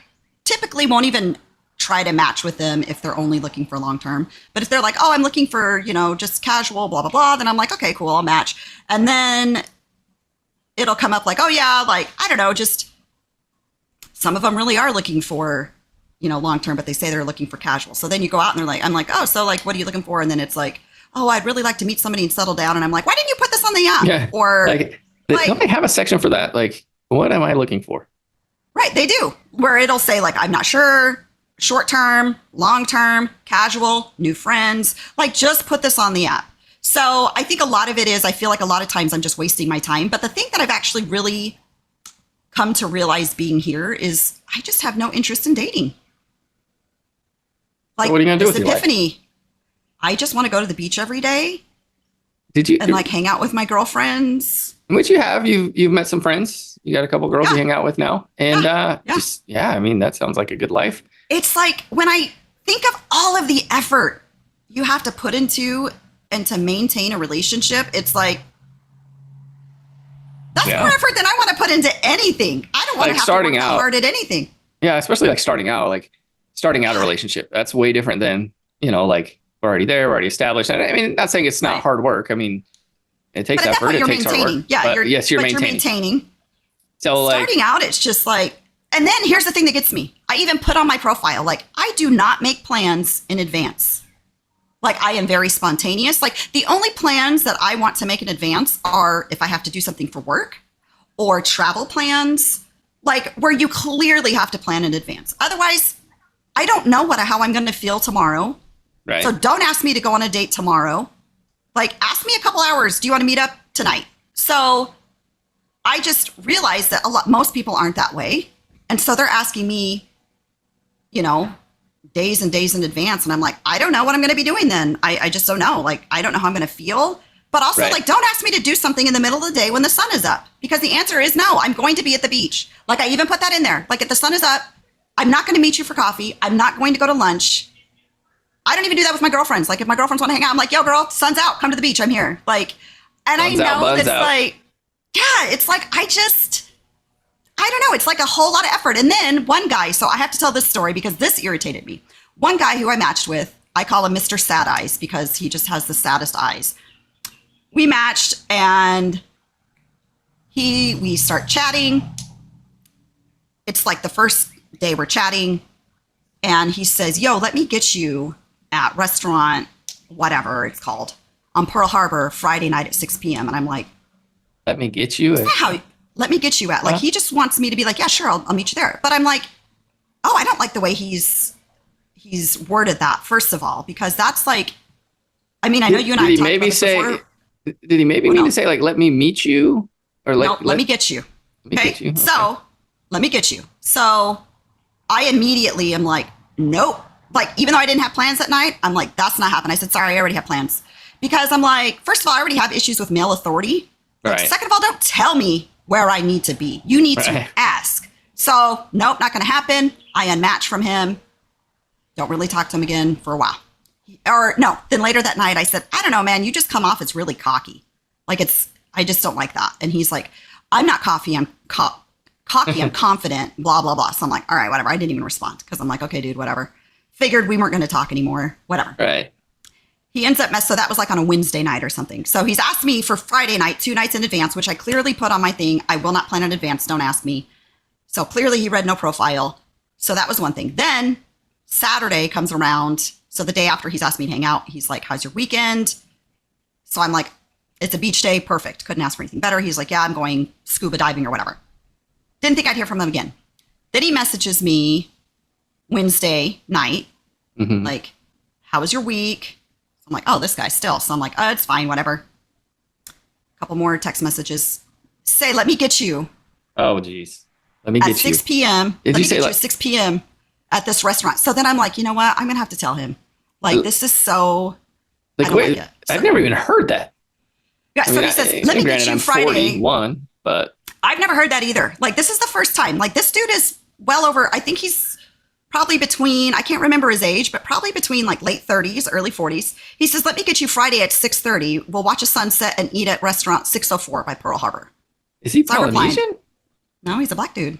Speaker 2: typically won't even try to match with them if they're only looking for long term. But if they're like, oh, I'm looking for, just casual, blah, blah, blah, then I'm like, okay, cool, I'll match. And then it'll come up like, oh yeah, like, I don't know, just some of them really are looking for, long term, but they say they're looking for casual. So then you go out and they're like, I'm like, oh, so like, what are you looking for? And then it's like, oh, I'd really like to meet somebody and settle down. And I'm like, why didn't you put this on the app?
Speaker 1: Yeah.
Speaker 2: Or
Speaker 1: Don't they have a section for that? Like, what am I looking for?
Speaker 2: right, they do, where it'll say like, I'm not sure, short term, long term, casual, new friends, like just put this on the app. So I think a lot of it is, I feel like a lot of times I'm just wasting my time. But the thing that I've actually really come to realize being here is I just have no interest in dating. Like,
Speaker 1: so what are you going to do with your life?
Speaker 2: epiphany. I just want to go to the beach every day
Speaker 1: Did you
Speaker 2: and like hang out with my girlfriends.
Speaker 1: which you have, you've met some friends. You got a couple girls
Speaker 2: Yeah.
Speaker 1: you hang out with now. And
Speaker 2: Yeah.
Speaker 1: I mean, that sounds like a good life.
Speaker 2: It's like when I think of all of the effort you have to put into and to maintain a relationship, it's like, that's
Speaker 1: Yeah.
Speaker 2: more effort than I want to put into anything. I don't want
Speaker 1: Like
Speaker 2: to have
Speaker 1: starting
Speaker 2: to work that
Speaker 1: out.
Speaker 2: hard at anything.
Speaker 1: Yeah, especially like starting out a relationship. That's way different than, like we're already there, we're already established. And I mean, not saying it's not
Speaker 2: Right.
Speaker 1: hard work. I mean, it takes
Speaker 2: But at that
Speaker 1: effort,
Speaker 2: point,
Speaker 1: it
Speaker 2: you're
Speaker 1: takes hard
Speaker 2: maintaining.
Speaker 1: work.
Speaker 2: Yeah,
Speaker 1: But yes, you're maintaining. So like,
Speaker 2: Starting out, it's just like, and then here's the thing that gets me. I even put on my profile, like, I do not make plans in advance. Like, I am very spontaneous. Like, the only plans that I want to make in advance are if I have to do something for work or travel plans, like where you clearly have to plan in advance. Otherwise, I don't know how I'm going to feel tomorrow.
Speaker 1: right.
Speaker 2: So don't ask me to go on a date tomorrow. Like, ask me a couple hours. Do you want to meet up tonight? So I just realized that most people aren't that way. And so they're asking me, days and days in advance. And I'm like, I don't know what I'm going to be doing then. I just don't know. Like, I don't know how I'm going to feel. But also,
Speaker 1: Right.
Speaker 2: like, don't ask me to do something in the middle of the day when the sun is up. Because the answer is no, I'm going to be at the beach. Like, I even put that in there. Like, if the sun is up, I'm not going to meet you for coffee. I'm not going to go to lunch. I don't even do that with my girlfriends. Like, if my girlfriends want to hang out, I'm like, yo, girl, sun's out. Come to the beach. I'm here. Like, and
Speaker 1: Sun's
Speaker 2: I
Speaker 1: out,
Speaker 2: know
Speaker 1: buns
Speaker 2: it's
Speaker 1: out.
Speaker 2: like, yeah, it's like, I don't know. It's like a whole lot of effort. And then one guy, so I have to tell this story because this irritated me. One guy who I matched with, I call him Mr. Sad Eyes because he just has the saddest eyes. We matched and we start chatting. It's like the first day we're chatting and he says, yo, let me get you at restaurant, whatever it's called, on Pearl Harbor Friday night at 6 p.m. And I'm like,
Speaker 1: Let me get you.
Speaker 2: let me get you at, like, he just wants me to be like, yeah, sure, I'll meet you there. But I'm like, oh, I don't like the way he's worded that, first of all, because that's like, I mean, I know you and I
Speaker 1: Did he
Speaker 2: talked
Speaker 1: maybe
Speaker 2: about this
Speaker 1: say?
Speaker 2: before.
Speaker 1: Did he maybe
Speaker 2: Oh,
Speaker 1: mean
Speaker 2: no.
Speaker 1: to say like, let me meet you, or like,
Speaker 2: No, let me get you.
Speaker 1: let me get you? Okay.
Speaker 2: So let me get you. So I immediately am like, nope. Like, even though I didn't have plans that night, I'm like, that's not happening. I said, sorry, I already have plans. Because I'm like, first of all, I already have issues with male authority. Like,
Speaker 1: Right.
Speaker 2: second of all, don't tell me where I need to be. You need to
Speaker 1: Right.
Speaker 2: ask. So nope, not going to happen. I unmatched from him. Don't really talk to him again for a while. Or no, then later that night I said, I don't know, man, you just come off as really cocky. Like, I just don't like that. And he's like, I'm not cocky, I'm cocky, I'm confident, blah, blah, blah. So I'm like, all right, whatever. I didn't even respond because I'm like, okay, dude, whatever. Figured we weren't going to talk anymore, whatever.
Speaker 1: Right.
Speaker 2: He ends up so that was like on a Wednesday night or something. So he's asked me for Friday night, 2 nights in advance, which I clearly put on my thing. I will not plan in advance. Don't ask me. So clearly he read no profile. So that was one thing. Then Saturday comes around. So the day after he's asked me to hang out, he's like, how's your weekend? So I'm like, it's a beach day. Perfect. Couldn't ask for anything better. He's like, yeah, I'm going scuba diving or whatever. Didn't think I'd hear from him again. Then he messages me Wednesday night,
Speaker 1: Mhm.
Speaker 2: like, how was your week? I'm like, oh, this guy still. So I'm like, oh, it's fine, whatever. A couple more text messages. Say, let me get you
Speaker 1: Oh, geez. Let me
Speaker 2: at
Speaker 1: get
Speaker 2: 6
Speaker 1: you.
Speaker 2: p.m.
Speaker 1: Did
Speaker 2: Let
Speaker 1: you
Speaker 2: me
Speaker 1: say
Speaker 2: get you
Speaker 1: like-
Speaker 2: at 6 p.m. at this restaurant. So then I'm like, you know what? I'm going to have to tell him. Like, this is so, I
Speaker 1: Like,
Speaker 2: don't
Speaker 1: wait,
Speaker 2: like it.
Speaker 1: I've
Speaker 2: So-
Speaker 1: never even heard that.
Speaker 2: yeah.
Speaker 1: I
Speaker 2: So
Speaker 1: mean,
Speaker 2: he says, let me get
Speaker 1: granted,
Speaker 2: you
Speaker 1: I'm
Speaker 2: Friday.
Speaker 1: 41, but
Speaker 2: I've never heard that either. Like, this is the first time. Like, this dude is well over, I think he's probably between, I can't remember his age, but probably between like late 30s, early 40s. He says, let me get you Friday at 6:30. We'll watch a sunset and eat at restaurant 604 by Pearl Harbor.
Speaker 1: is he
Speaker 2: So I replied.
Speaker 1: Polynesian?
Speaker 2: No, he's a black dude.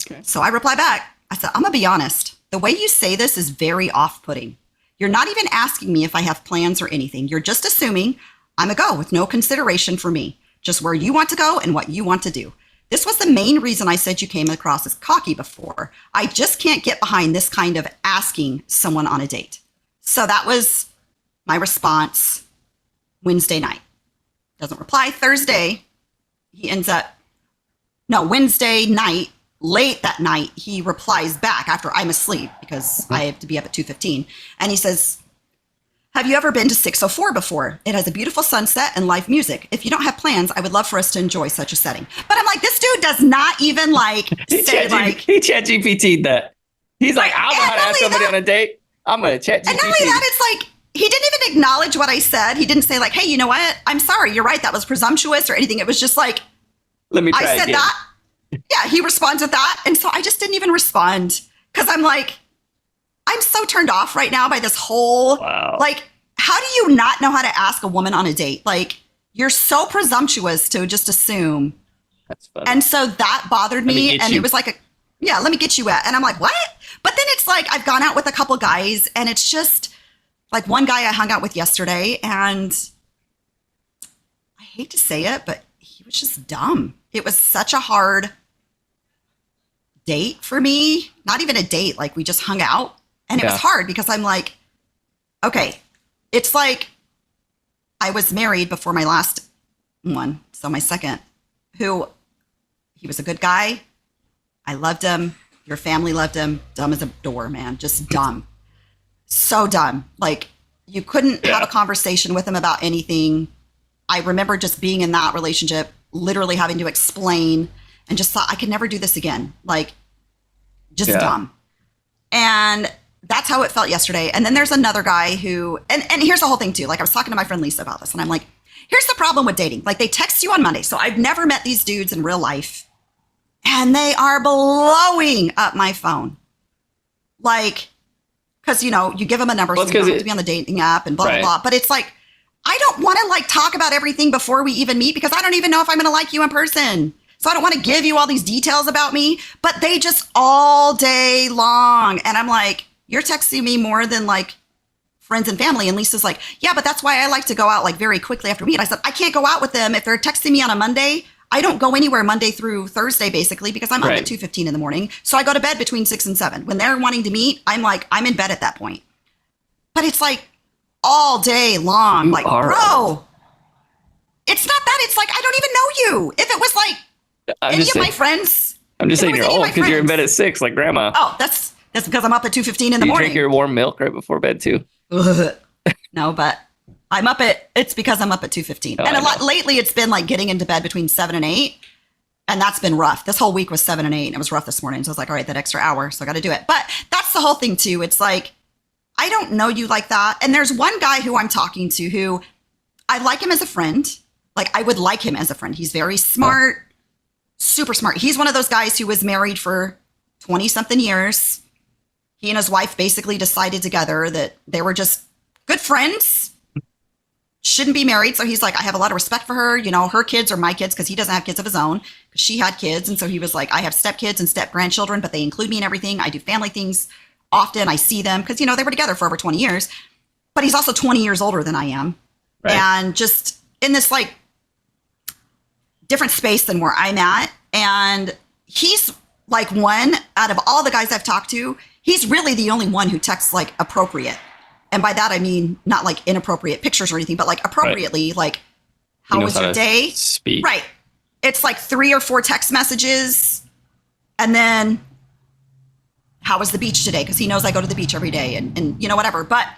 Speaker 1: Okay.
Speaker 2: So I reply back. I said, I'm going to be honest. The way you say this is very off-putting. You're not even asking me if I have plans or anything. You're just assuming I'm a go with no consideration for me. Just where you want to go and what you want to do. this was the main reason I said you came across as cocky before. I just can't get behind this kind of asking someone on a date. So that was my response Wednesday night. Doesn't reply. Thursday, he ends up, no, Wednesday night, late that night, he replies back after I'm asleep because I have to be up at 2:15. And he says, have you ever been to 604 before? It has a beautiful sunset and live music. If you don't have plans, I would love for us to enjoy such a setting. But I'm like, this dude does not even like say like...
Speaker 1: He chat GPT'd that. He's like, I don't know how to ask somebody on a date. I'm going to chat GPT.
Speaker 2: And not only that, it's like, he didn't even acknowledge what I said. He didn't say like, hey, you know what? I'm sorry. You're right. That was presumptuous or anything. It was just like,
Speaker 1: let me try
Speaker 2: I said
Speaker 1: again.
Speaker 2: that. Yeah, he responds with that. And so I just didn't even respond because I'm like, I'm so turned off right now by this whole, like, how do you not know how to ask a woman on a date? Like, you're so presumptuous to just assume.
Speaker 1: That's funny.
Speaker 2: And so that bothered me. And it was like, let me get you at. And I'm like, what? But then it's like, I've gone out with a couple guys and it's just like one guy I hung out with yesterday. And I hate to say it, but he was just dumb. It was such a hard date for me. Not even a date. Like, we just hung out. And it was hard because I'm like, okay, it's like I was married before my last one. So my second, he was a good guy. I loved him. Your family loved him. Dumb as a door, man. Just dumb. So dumb. Like, you couldn't have a conversation with him about anything. I remember just being in that relationship, literally having to explain and just thought I could never do this again. Like, just dumb. And that's how it felt yesterday. And then there's another guy who, and here's the whole thing too. Like, I was talking to my friend Lisa about this and I'm like, here's the problem with dating. Like, they text you on Monday. So I've never met these dudes in real life and they are blowing up my phone. Like, cause you give them a number so you don't have to be on the dating app and blah, blah, blah. But it's like, I don't want to like talk about everything before we even meet because I don't even know if I'm going to like you in person. So I don't want to give you all these details about me, but they just all day long. And I'm like, you're texting me more than like friends and family. And Lisa's like, yeah, but that's why I like to go out like very quickly after we meet. I said, I can't go out with them. If they're texting me on a Monday, I don't go anywhere Monday through Thursday, basically, because I'm up at 2:15 in the morning. So I go to bed between 6 and 7. When they're wanting to meet, I'm like, I'm in bed at that point. But it's like all day long. Like, bro, it's not that. It's like, I don't even know you. If it was like any of my friends.
Speaker 1: I'm just saying you're old because you're in bed at 6 like grandma.
Speaker 2: Oh, that's because I'm up at 2:15 in the morning.
Speaker 1: You drink your warm milk right before bed too?
Speaker 2: No, but it's because I'm up at 2:15. And a lot lately it's been like getting into bed between 7 and 8. And that's been rough. This whole week was 7 and 8 and it was rough this morning. So I was like, all right, that extra hour. So I got to do it. But that's the whole thing too. It's like, I don't know you like that. And there's one guy who I'm talking to who I like him as a friend. Like, I would like him as a friend. He's very smart, super smart. He's one of those guys who was married for 20 something years. He and his wife basically decided together that they were just good friends, shouldn't be married. So he's like, I have a lot of respect for her. Her kids are my kids because he doesn't have kids of his own. She had kids. And so he was like, I have stepkids and step grandchildren, but they include me in everything. I do family things often. I see them because, they were together for over 20 years. But he's also 20 years older than I am. Right. And just in this like different space than where I'm at. And he's like one out of all the guys I've talked to, he's really the only one who texts like appropriate. And by that, I mean, not like inappropriate pictures or anything, but like appropriately, like, how was your day?
Speaker 1: Speak.
Speaker 2: Right. It's like 3 or 4 text messages. And then, how was the beach today? Because he knows I go to the beach every day and whatever. But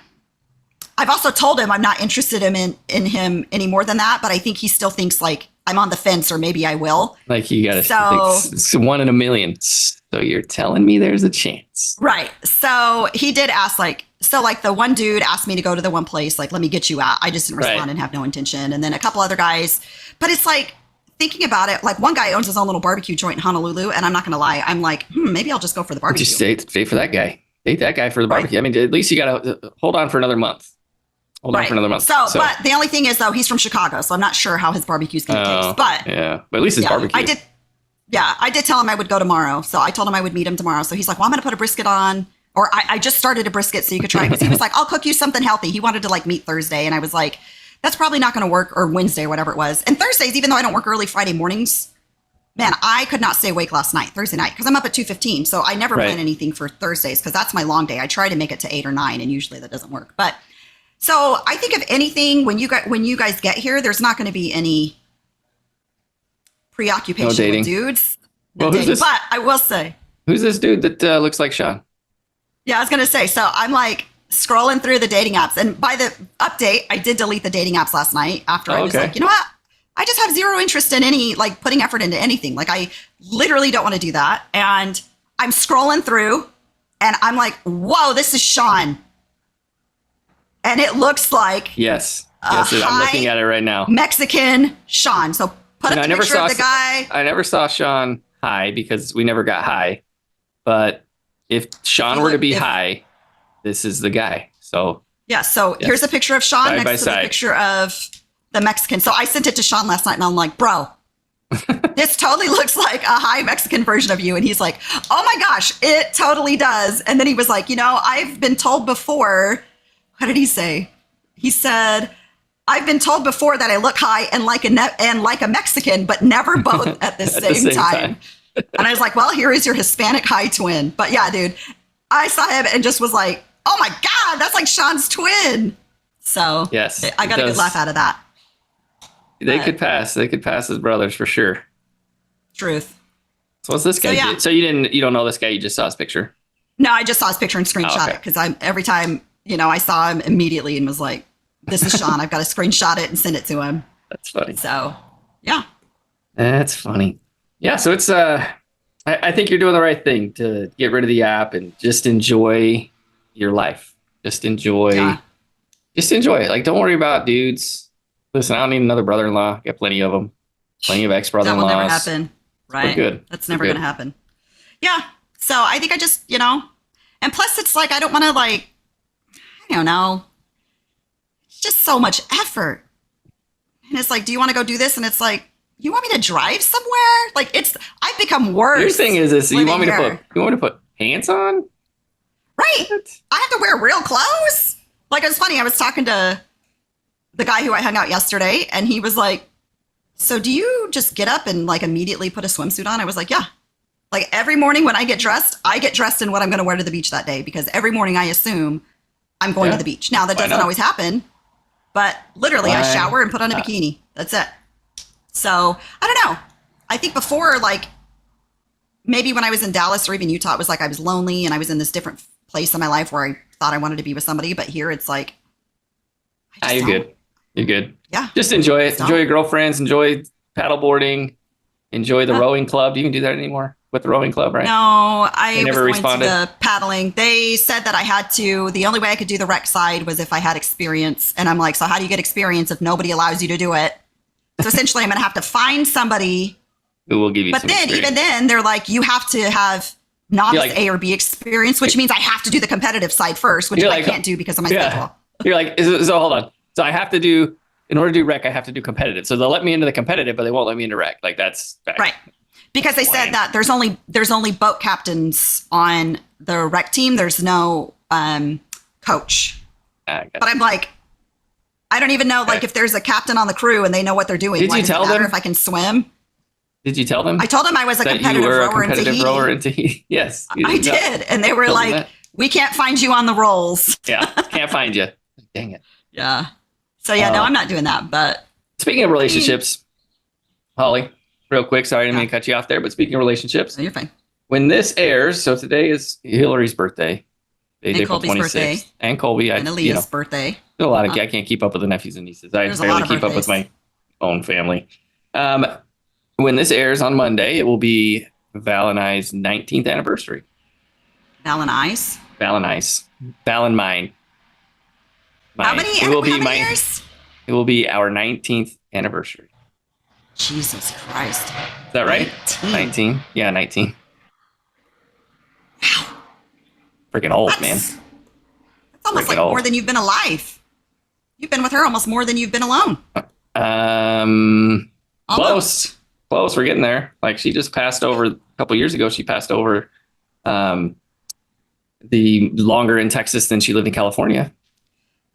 Speaker 2: I've also told him I'm not interested in him any more than that. But I think he still thinks like I'm on the fence or maybe I will.
Speaker 1: Like, you got to, it's 1 in a million. So you're telling me there's a chance.
Speaker 2: Right. So he did ask like the one dude asked me to go to the one place, like, let me get you out. I just didn't respond and have no intention. And then a couple other guys, but it's like thinking about it, like one guy owns his own little barbecue joint in Honolulu. And I'm not going to lie. I'm like, maybe I'll just go for the barbecue.
Speaker 1: Just stay for that guy. Date that guy for the barbecue. Right. I mean, at least you got to hold on for another month. Hold on for another month. So, but the only thing is though, he's from Chicago. So I'm not sure how his barbecue's going to taste, but at least it's barbecue.
Speaker 2: I did tell him I would go tomorrow. So I told him I would meet him tomorrow. So he's like, well, I'm going to put a brisket on. Or I just started a brisket so you could try it. Because he was like, I'll cook you something healthy. He wanted to like meet Thursday. And I was like, that's probably not going to work. Or Wednesday or whatever it was. And Thursdays, even though I don't work early Friday mornings, man, I could not stay awake last night, Thursday night, because I'm up at 2:15. So I never plan
Speaker 1: Right.
Speaker 2: anything for Thursdays because that's my long day. I try to make it to 8 or 9, and usually that doesn't work. But so I think if anything, when you guys get here, there's not going to be any
Speaker 1: No
Speaker 2: preoccupation
Speaker 1: dating.
Speaker 2: with dudes. No
Speaker 1: Well, who's
Speaker 2: dating.
Speaker 1: this?
Speaker 2: But I will say,
Speaker 1: Who's this dude that looks like Sean?
Speaker 2: yeah, I was going to say, so I'm like scrolling through the dating apps. And by the update, I did delete the dating apps last night after I was
Speaker 1: Okay.
Speaker 2: like, you know what? I just have zero interest in any, like putting effort into anything. Like I literally don't want to do that. And I'm scrolling through and I'm like, whoa, this is Sean. And it looks like
Speaker 1: Yes. Yes, I'm
Speaker 2: hi.
Speaker 1: looking at it right now.
Speaker 2: Mexican Sean. So put
Speaker 1: And
Speaker 2: up
Speaker 1: I
Speaker 2: the
Speaker 1: never
Speaker 2: picture
Speaker 1: saw
Speaker 2: of the guy.
Speaker 1: I never saw Sean high because we never got high. But if Sean were to be high, this is the guy. So
Speaker 2: Yeah. So
Speaker 1: yes.
Speaker 2: here's a picture of Sean
Speaker 1: Side by
Speaker 2: next to the
Speaker 1: side.
Speaker 2: picture of the Mexican. So I sent it to Sean last night and I'm like, bro, this totally looks like a high Mexican version of you. And he's like, oh my gosh, it totally does. And then he was like, you know, I've been told before. What did he say? He said, I've been told before that I look high and like a Mexican, but never both at the same time. And I was like, well, here is your Hispanic high twin. But yeah, dude, I saw him and just was like, oh my God, that's like Sean's twin. So
Speaker 1: yes,
Speaker 2: I got a good laugh out of that.
Speaker 1: They could pass. They could pass as brothers for sure.
Speaker 2: Truth.
Speaker 1: So what's this guy?
Speaker 2: yeah.
Speaker 1: do? So you don't know this guy. You just saw his picture.
Speaker 2: No, I just saw his picture and screenshot
Speaker 1: okay.
Speaker 2: it because every time, you know, I saw him immediately and was like, this is Sean. I've got to screenshot it and send it to him.
Speaker 1: That's funny.
Speaker 2: So yeah.
Speaker 1: That's funny. Yeah. So it's I think you're doing the right thing to get rid of the app and just enjoy your life. Just enjoy.
Speaker 2: Yeah.
Speaker 1: Just enjoy it. Like, don't worry about dudes. Listen, I don't need another brother-in-law. Got plenty of them. Plenty of
Speaker 2: That
Speaker 1: ex-brother-in-laws.
Speaker 2: will never happen. Right.
Speaker 1: good.
Speaker 2: That's never
Speaker 1: We're
Speaker 2: going
Speaker 1: good.
Speaker 2: to happen. Yeah. So I think I just, you know, and plus it's like, I don't want to like, I don't know. It's just so much effort. And it's like, do you want to go do this? And it's like, you want me to drive somewhere? Like I've become worse.
Speaker 1: Your thing is this: you
Speaker 2: living
Speaker 1: want me to
Speaker 2: here.
Speaker 1: put pants on?
Speaker 2: Right.
Speaker 1: What?
Speaker 2: I have to wear real clothes. Like, it was funny. I was talking to the guy who I hung out yesterday, and he was like, so do you just get up and like immediately put a swimsuit on? I was like, yeah. Like every morning when I get dressed in what I'm going to wear to the beach that day, because every morning I assume I'm going to the beach. Now that
Speaker 1: Why
Speaker 2: doesn't
Speaker 1: not?
Speaker 2: always happen, but literally I
Speaker 1: Why
Speaker 2: shower and put on a
Speaker 1: not?
Speaker 2: bikini. That's it. So I don't know. I think before, like maybe when I was in Dallas or even Utah, it was like I was lonely and I was in this different place in my life where I thought I wanted to be with somebody. But here it's like, I just
Speaker 1: You're
Speaker 2: don't.
Speaker 1: good. You're good.
Speaker 2: Yeah.
Speaker 1: Just enjoy it.
Speaker 2: Stop.
Speaker 1: Enjoy your girlfriends. Enjoy paddleboarding. Enjoy the rowing club. Do you even do that anymore with the rowing club, right?
Speaker 2: No, I
Speaker 1: They
Speaker 2: was
Speaker 1: never
Speaker 2: going
Speaker 1: responded?
Speaker 2: to the paddling. They said that I had to, the only way I could do the rec side was if I had experience. And I'm like, so how do you get experience if nobody allows you to do it? So essentially I'm going to have to find somebody.
Speaker 1: Who will give you
Speaker 2: But
Speaker 1: some
Speaker 2: then,
Speaker 1: experience.
Speaker 2: even then, they're like, you have to have novice
Speaker 1: You're like-
Speaker 2: A or B experience, which means I have to do the competitive side first, which
Speaker 1: You're
Speaker 2: I
Speaker 1: like-
Speaker 2: can't do because of my
Speaker 1: Yeah.
Speaker 2: schedule.
Speaker 1: You're like, so hold on. So I have to do, in order to do rec, I have to do competitive. So they'll let me into the competitive, but they won't let me into rec. Like that's back.
Speaker 2: Right. Because they said
Speaker 1: Lame.
Speaker 2: that there's only boat captains on the rec team. There's no coach.
Speaker 1: I got
Speaker 2: But I'm like, I don't even know like
Speaker 1: Okay.
Speaker 2: if there's a captain on the crew and they know what they're doing.
Speaker 1: Did
Speaker 2: Why
Speaker 1: you
Speaker 2: does it
Speaker 1: tell
Speaker 2: matter
Speaker 1: them?
Speaker 2: if I can swim?
Speaker 1: Did you tell them
Speaker 2: I told them I was a
Speaker 1: that you
Speaker 2: competitive
Speaker 1: were a
Speaker 2: rower in
Speaker 1: competitive
Speaker 2: Tahiti.
Speaker 1: rower in Tahiti? Yes. you
Speaker 2: I
Speaker 1: know.
Speaker 2: did. And they were
Speaker 1: Told them
Speaker 2: like,
Speaker 1: that?
Speaker 2: we can't find you on the rolls.
Speaker 1: Yeah. Can't find you. Dang it.
Speaker 2: Yeah. So yeah, no, I'm not doing that. But
Speaker 1: Speaking of relationships, Holly, real quick. Sorry, I didn't mean to cut you off there. But speaking of relationships,
Speaker 2: you're fine.
Speaker 1: when this airs, so today is Hillary's birthday. Today's
Speaker 2: And
Speaker 1: April
Speaker 2: Colby's
Speaker 1: 26th.
Speaker 2: birthday.
Speaker 1: And Colby.
Speaker 2: And Aaliyah's birthday.
Speaker 1: A lot of I can't keep up with the nephews and nieces. I
Speaker 2: There's a
Speaker 1: barely
Speaker 2: lot of
Speaker 1: keep up with
Speaker 2: birthdays.
Speaker 1: my own family. When this airs on Monday, it will be Val and I's 19th anniversary.
Speaker 2: Val and I's.
Speaker 1: Val and I's. Val and mine.
Speaker 2: How many,
Speaker 1: It will be
Speaker 2: how many
Speaker 1: my.
Speaker 2: years?
Speaker 1: It will be our 19th anniversary.
Speaker 2: Jesus Christ.
Speaker 1: Is that right? 19. Yeah, 19.
Speaker 2: Wow.
Speaker 1: Freaking old,
Speaker 2: That's-
Speaker 1: man.
Speaker 2: It's almost
Speaker 1: Freaking
Speaker 2: like
Speaker 1: old.
Speaker 2: more than you've been alive. You've been with her almost more than you've been alone.
Speaker 1: Close. Close. We're getting there. Like she just passed over a couple years ago. She passed over the longer in Texas than she lived in California.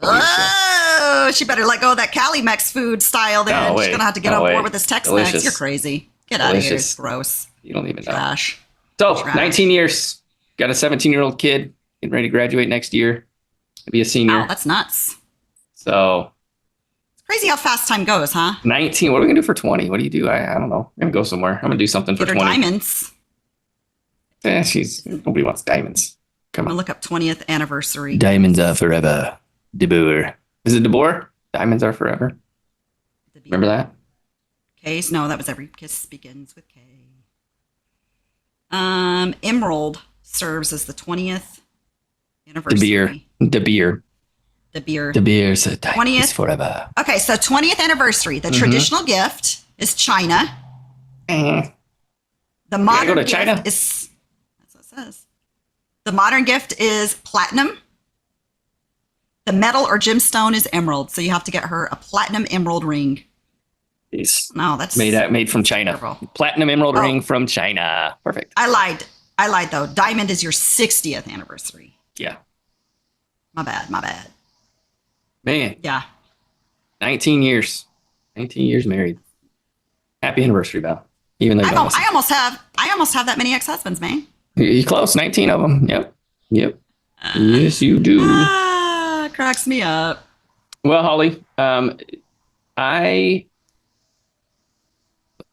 Speaker 2: Oh, she better let go of that Cali Mex food style then.
Speaker 1: No
Speaker 2: She's
Speaker 1: way.
Speaker 2: going to have to get
Speaker 1: No
Speaker 2: on
Speaker 1: way.
Speaker 2: board with this Tex Mex.
Speaker 1: Delicious.
Speaker 2: You're crazy. Get out of here.
Speaker 1: Delicious.
Speaker 2: It's gross.
Speaker 1: You don't even know.
Speaker 2: Trash.
Speaker 1: So
Speaker 2: Trash.
Speaker 1: 19 years. Got a 17-year-old kid getting ready to graduate next year. Be a senior.
Speaker 2: Wow, that's nuts.
Speaker 1: So
Speaker 2: It's crazy how fast time goes, huh?
Speaker 1: 19. What are we gonna do for 20? What do you do? I don't know. I'm gonna go somewhere. I'm gonna do something for
Speaker 2: Get her
Speaker 1: 20.
Speaker 2: diamonds.
Speaker 1: Nobody wants diamonds.
Speaker 2: I'm
Speaker 1: Come
Speaker 2: gonna
Speaker 1: on.
Speaker 2: look up 20th anniversary.
Speaker 1: Diamonds are forever. De Boer. Is it De Boer? Diamonds are forever. Remember that?
Speaker 2: Case? No, that was Every Kiss Begins with K. Emerald serves as the 20th
Speaker 1: De
Speaker 2: anniversary.
Speaker 1: Beer. De Beer.
Speaker 2: The beer.
Speaker 1: De Beer's a diamond
Speaker 2: 20th
Speaker 1: is forever.
Speaker 2: Okay, so 20th anniversary. The traditional gift is China.
Speaker 1: Eh.
Speaker 2: The modern
Speaker 1: go to
Speaker 2: gift
Speaker 1: China?
Speaker 2: is, that's what it says. The modern gift is platinum. The metal or gemstone is emerald. So you have to get her a platinum emerald ring.
Speaker 1: It's
Speaker 2: No, that's
Speaker 1: made from China.
Speaker 2: terrible.
Speaker 1: Platinum emerald
Speaker 2: Oh.
Speaker 1: ring from China. Perfect.
Speaker 2: I lied though. Diamond is your 60th anniversary.
Speaker 1: Yeah.
Speaker 2: My bad.
Speaker 1: Man,
Speaker 2: Yeah.
Speaker 1: 19 years. 19 years married. Happy anniversary, Val. Even though you
Speaker 2: I
Speaker 1: don't listen.
Speaker 2: almost have that many ex-husbands, man.
Speaker 1: You're close. 19 of them. Yep. Yes, you do.
Speaker 2: Cracks me up.
Speaker 1: Well, Holly,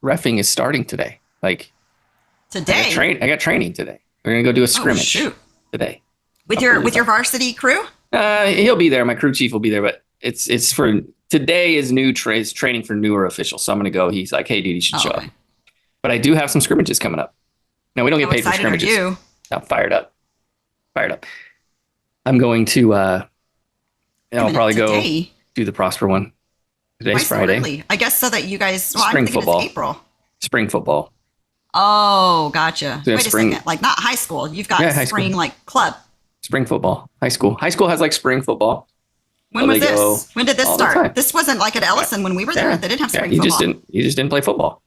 Speaker 1: reffing is starting today. Like
Speaker 2: Today.
Speaker 1: I got training today. We're gonna go do a scrimmage
Speaker 2: shoot.
Speaker 1: today.
Speaker 2: With your varsity crew?
Speaker 1: He'll be there. My crew chief will be there, but it's for today is is training for newer officials. So I'm gonna go. He's like, hey, dude, you should show up. But I do have some scrimmages coming up. Now we don't get
Speaker 2: How
Speaker 1: paid for
Speaker 2: excited are
Speaker 1: scrimmages.
Speaker 2: you?
Speaker 1: I'm fired up. I'm going to I'll probably
Speaker 2: Today?
Speaker 1: go do the Prosper one.
Speaker 2: Why
Speaker 1: Today's
Speaker 2: so
Speaker 1: Friday.
Speaker 2: early? I guess so that you guys. Well,
Speaker 1: Spring
Speaker 2: I'm thinking
Speaker 1: football.
Speaker 2: it's April.
Speaker 1: Spring football.
Speaker 2: Oh, gotcha.
Speaker 1: So
Speaker 2: Wait a
Speaker 1: spring-
Speaker 2: second. Like not high school. You've got
Speaker 1: Yeah, high
Speaker 2: spring
Speaker 1: school.
Speaker 2: like club.
Speaker 1: Spring football. High school. High school has like spring football.
Speaker 2: When
Speaker 1: Oh,
Speaker 2: was
Speaker 1: they go
Speaker 2: this? When did this
Speaker 1: all the time.
Speaker 2: start? This wasn't like at Ellison when we were there. They didn't have spring
Speaker 1: you
Speaker 2: football.
Speaker 1: You just didn't play football.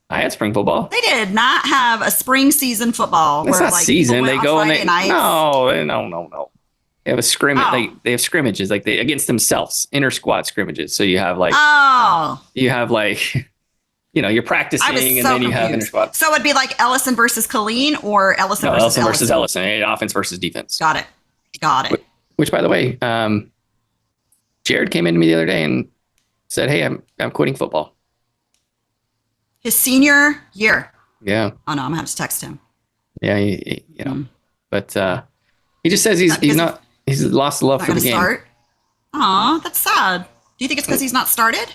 Speaker 1: I had spring football.
Speaker 2: They did not have a spring season football.
Speaker 1: It's not
Speaker 2: like,
Speaker 1: season.
Speaker 2: people
Speaker 1: They
Speaker 2: went
Speaker 1: go
Speaker 2: on
Speaker 1: and they
Speaker 2: Friday nights.
Speaker 1: no. They have a scrimmage.
Speaker 2: Oh.
Speaker 1: They have scrimmages like they against themselves, inter squad scrimmages. So you have like
Speaker 2: Oh,
Speaker 1: you're practicing
Speaker 2: I was
Speaker 1: and
Speaker 2: so
Speaker 1: then you have inter
Speaker 2: confused.
Speaker 1: squad.
Speaker 2: So it'd be like Ellison versus Colleen or Ellison
Speaker 1: No,
Speaker 2: versus
Speaker 1: Ellison versus Ellison. Offense versus defense.
Speaker 2: Got it.
Speaker 1: Which, by the way, Jared came into me the other day and said, "Hey, I'm quitting football."
Speaker 2: His senior year.
Speaker 1: Yeah,
Speaker 2: Oh no, I'm gonna have to text him.
Speaker 1: yeah, but he just says he's lost the love
Speaker 2: Not
Speaker 1: for the
Speaker 2: gonna
Speaker 1: game.
Speaker 2: start. Aw, that's sad. Do you think it's because he's not started?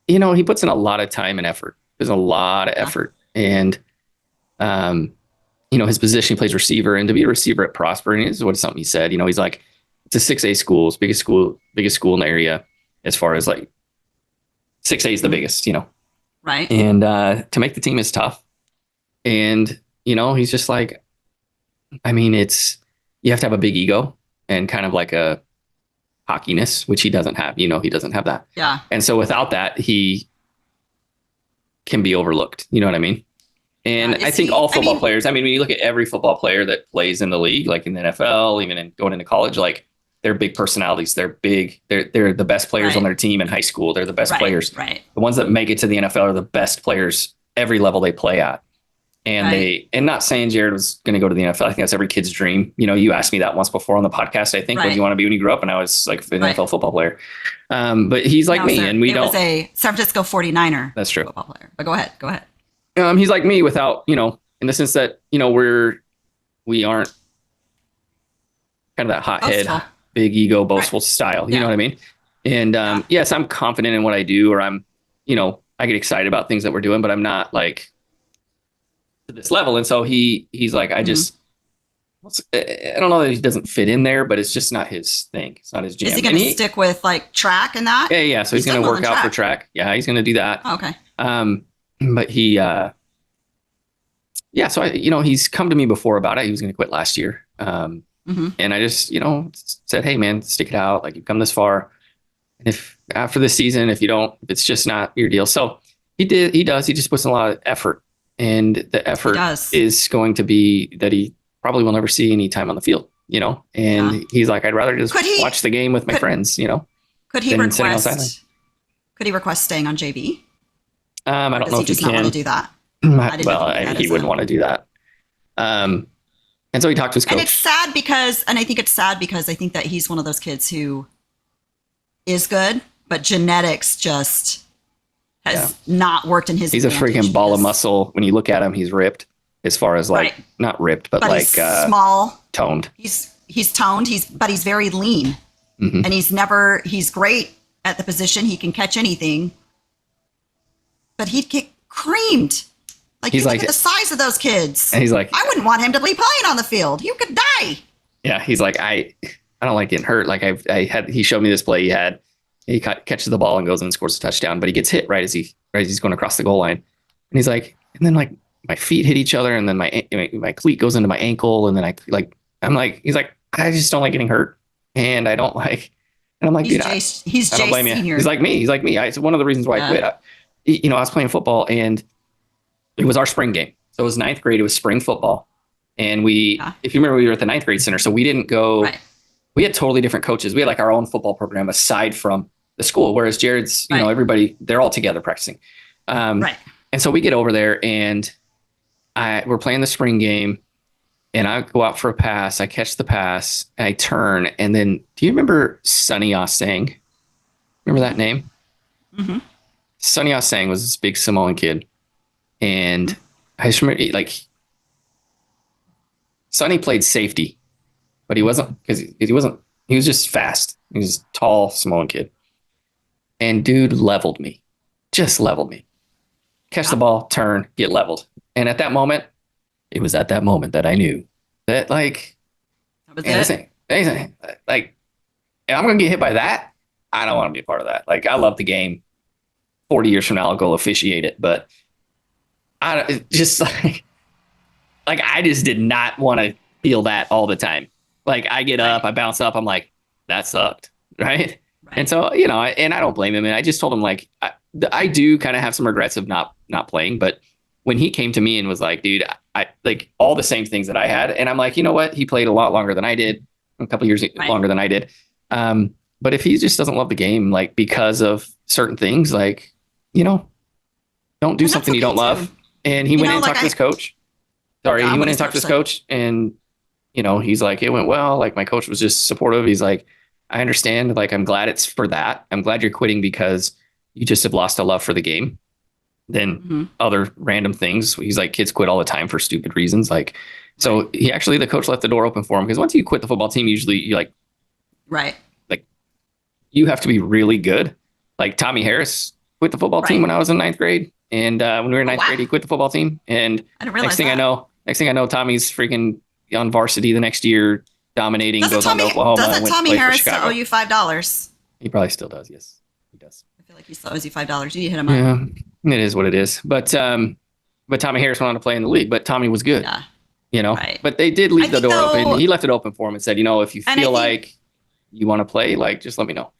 Speaker 1: He puts in a lot of time and effort. There's a lot of effort, and his position, he plays receiver, and to be a receiver at Prosper, and this is something he said. He's like, it's a 6A school, it's biggest school in the area as far as like 6A is the biggest,
Speaker 2: Right.
Speaker 1: and to make the team is tough. And he's just like, you have to have a big ego and kind of like a cockiness, which he doesn't have. He doesn't have that.
Speaker 2: Yeah.
Speaker 1: And so without that, he can be overlooked. You know what I mean? And I think all football players, when you look at every football player that plays in the league, like in the NFL, even going into college, like they're big personalities. They're big. They're the best players on their team in high school. They're the best players.
Speaker 2: Right.
Speaker 1: The ones that make it to the NFL are the best players every level they play at. And and not saying Jared was going to go to the NFL. I think that's every kid's dream. You asked me that once before on the podcast, I think, what do you want to be when you grow up? And I was like an NFL football player. But he's like me, and we don't.
Speaker 2: It was a San Francisco 49er.
Speaker 1: That's true.
Speaker 2: Football player. But go ahead.
Speaker 1: He's like me without, in the sense that, we aren't kind of that hothead, big ego, boastful style. You know what I mean? And yes, I'm confident in what I do, or I get excited about things that we're doing, but I'm not like to this level. And so he's like, I don't know that he doesn't fit in there, but it's just not his thing. It's not his jam.
Speaker 2: Is he going to stick with like track and that?
Speaker 1: Yeah. So he's going to work out for track. Yeah, he's going to do that.
Speaker 2: Oh, okay.
Speaker 1: But he, so he's come to me before about it. He was going to quit last year. And I just, said, hey man, stick it out. Like you've come this far. And if after the season, if it's just not your deal. So he just puts in a lot of effort, and the effort is going to be that he probably will never see any time on the field, and he's like, I'd rather just watch the game with my friends,
Speaker 2: Could he request staying on JV?
Speaker 1: I
Speaker 2: Or
Speaker 1: don't
Speaker 2: does
Speaker 1: know
Speaker 2: he
Speaker 1: if you
Speaker 2: just not want to
Speaker 1: can.
Speaker 2: do that? I didn't know if
Speaker 1: Well,
Speaker 2: he did that
Speaker 1: he
Speaker 2: as
Speaker 1: wouldn't
Speaker 2: a.
Speaker 1: want to do that. And so he talked to his
Speaker 2: And it's
Speaker 1: coach.
Speaker 2: sad because, and I think it's sad because I think that he's one of those kids who is good, but genetics just
Speaker 1: Yeah.
Speaker 2: has not worked in his
Speaker 1: He's a
Speaker 2: advantage
Speaker 1: freaking ball of
Speaker 2: because,
Speaker 1: muscle. When you look at him, he's ripped as far as
Speaker 2: right,
Speaker 1: like, not ripped, but
Speaker 2: but he's
Speaker 1: like
Speaker 2: small.
Speaker 1: toned.
Speaker 2: He's toned. But he's very lean,
Speaker 1: Hmm.
Speaker 2: and he's great at the position. He can catch anything, but he'd get creamed. Like, you
Speaker 1: He's
Speaker 2: look
Speaker 1: like,
Speaker 2: at the size of those kids.
Speaker 1: and he's like,
Speaker 2: I wouldn't want him to be playing on the field. You could die.
Speaker 1: yeah, he's like, I don't like getting hurt. Like he showed me this play he catches the ball and goes and scores a touchdown, but he gets hit right as he's going across the goal line. And he's like, and then like my feet hit each other and then my cleat goes into my ankle. And then he's like, I just don't like getting hurt. And I don't like, and I'm like, dude,
Speaker 2: He's
Speaker 1: I don't
Speaker 2: Jay
Speaker 1: blame you.
Speaker 2: Senior.
Speaker 1: He's like me. It's one of the reasons why I quit. I was playing football and it was our spring game. So it was ninth grade. It was spring football. And if you remember, we were at the ninth grade center. So we didn't go,
Speaker 2: Right.
Speaker 1: we had totally different coaches. We had like our own football program aside from the school, whereas Jared's,
Speaker 2: Right.
Speaker 1: everybody, they're all together practicing.
Speaker 2: Right.
Speaker 1: And so we get over there and we're playing the spring game and I go out for a pass. I catch the pass and I turn. And then do you remember Sonny Osang? Remember that name?
Speaker 2: Mm-hmm.
Speaker 1: Sonny Osang was this big Samoan kid. And I just remember like Sonny played safety, but he wasn't he was just fast. He was a tall Samoan kid. And dude leveled me, just leveled me. Catch the ball, turn, get leveled. And at that moment, it was at that moment that I knew that like,
Speaker 2: That was it.
Speaker 1: like, if I'm going to get hit by that, I don't want to be a part of that. Like, I love the game. 40 years from now, I'll go officiate it. But I just like I just did not want to feel that all the time. Like I get up, I bounce up, I'm like, that sucked. Right.
Speaker 2: Right.
Speaker 1: And so, and I don't blame him. And I just told him like, I do kind of have some regrets of not playing. But when he came to me and was like, dude, I like all the same things that I had. And I'm like, you know what? He played a lot longer than I did, a couple years longer than I did. But if he just doesn't love the game, like because of certain things, like, don't do something you don't love. And he went in and talked to his coach. He went in and talked to his coach and, he's like, it went well. Like my coach was just supportive. He's like, I understand. Like, I'm glad it's for that. I'm glad you're quitting because you just have lost a love for the game than other random things. He's like, kids quit all the time for stupid reasons. Like, so the coach left the door open for him because once you quit the football team, usually you like,
Speaker 2: right.
Speaker 1: Like you have to be really good. Like Tommy Harris quit the football team when I was in ninth grade. And when we were in ninth grade, he quit the football team. And next thing I know, Tommy's freaking on varsity the next year, dominating, goes on to Oklahoma.
Speaker 2: Doesn't Tommy Harris owe you $5?
Speaker 1: He probably still does. Yes, he does.
Speaker 2: I feel like he still owes you $5. You need to hit him up.
Speaker 1: Yeah, it is what it is. But Tommy Harris went on to play in the league, but Tommy was good. Yeah.
Speaker 2: Right.
Speaker 1: But they did leave the door open. He left it open for him and said, if you feel like you want to play, like, just let me know.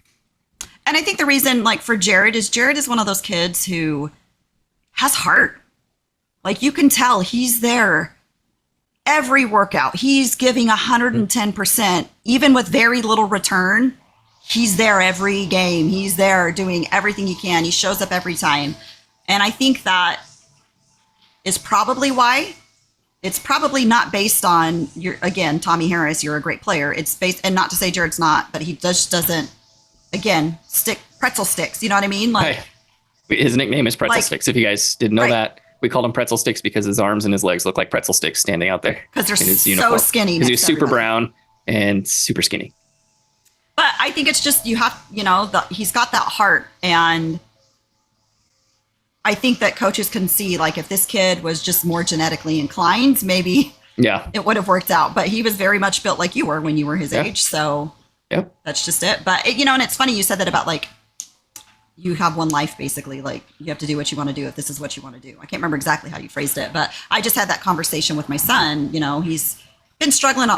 Speaker 2: And I think the reason, like, for Jared is one of those kids who has heart. Like, you can tell he's there every workout. He's giving 110%, even with very little return. He's there every game. He's there doing everything he can. He shows up every time. And I think that is probably why. It's probably not based on Tommy Harris, you're a great player. It's based, and not to say Jared's not, but he just doesn't, pretzel sticks. You know what I mean? Like,
Speaker 1: his nickname is Pretzel Sticks. If you guys didn't know that, we called him Pretzel Sticks because his arms and his legs look like pretzel sticks standing out there.
Speaker 2: Because they're so skinny.
Speaker 1: Because he's super brown and super skinny.
Speaker 2: But I think it's just, he's got that heart. And I think that coaches can see, like, if this kid was just more genetically inclined, maybe it would have worked out. But he was very much built like you were when you were his age. So that's just it. But, and it's funny you said that about, like, you have one life, basically. Like, you have to do what you want to do if this is what you want to do. I can't remember exactly how you phrased it, but I just had that conversation with my son. He's been struggling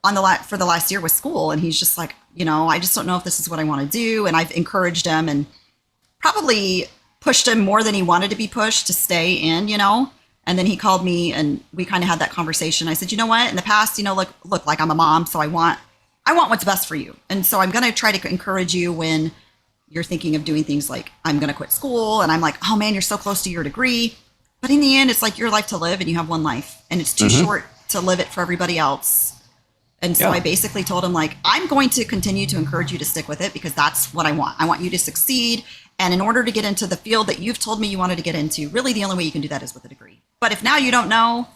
Speaker 2: for the last year with school, and he's just like, I just don't know if this is what I want to do. And I've encouraged him and probably pushed him more than he wanted to be pushed to stay in, And then he called me and we kind of had that conversation. I said, you know what, in the past, look, like, I'm a mom, so I want what's best for you. And so I'm going to try to encourage you when you're thinking of doing things like, I'm going to quit school. And I'm like, oh man, you're so close to your degree. But in the end, it's like your life to live and you have one life and it's too
Speaker 1: Mm-hmm.
Speaker 2: short to live it for everybody else. And so
Speaker 1: Yeah.
Speaker 2: I basically told him, like, I'm going to continue to encourage you to stick with it because that's what I want. I want you to succeed. And in order to get into the field that you've told me you wanted to get into, really the only way you can do that is with a degree. But if now you don't know,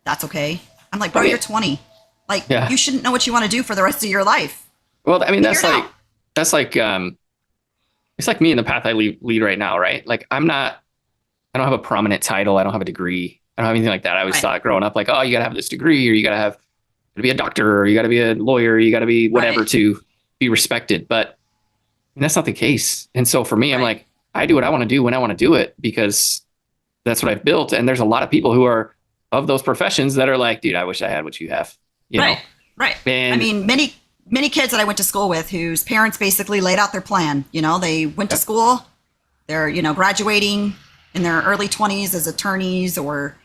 Speaker 2: that's okay. I'm like, bro,
Speaker 1: I mean,
Speaker 2: you're 20. Like,
Speaker 1: yeah.
Speaker 2: you shouldn't know what you want to do for the rest of your life.
Speaker 1: Well, I mean,
Speaker 2: Figure it out.
Speaker 1: that's like, it's like me in the path I lead right now, right? Like I don't have a prominent title. I don't have a degree. I don't have anything like that. I always
Speaker 2: Right.
Speaker 1: thought growing up, like, oh, you got to have this degree or you got to have to be a doctor or you got to be a lawyer, or you got to be whatever
Speaker 2: Right.
Speaker 1: to be respected. But that's not the case. And so for me, I'm
Speaker 2: Right.
Speaker 1: like, I do what I want to do when I want to do it because that's what I've built. And there's a lot of people who are of those professions that are like, dude, I wish I had what you have, you know?
Speaker 2: Right. Right.
Speaker 1: And
Speaker 2: I mean, many kids that I went to school with whose parents basically laid out their plan. You know, they went to school, they're, graduating in their early 20s as attorneys or,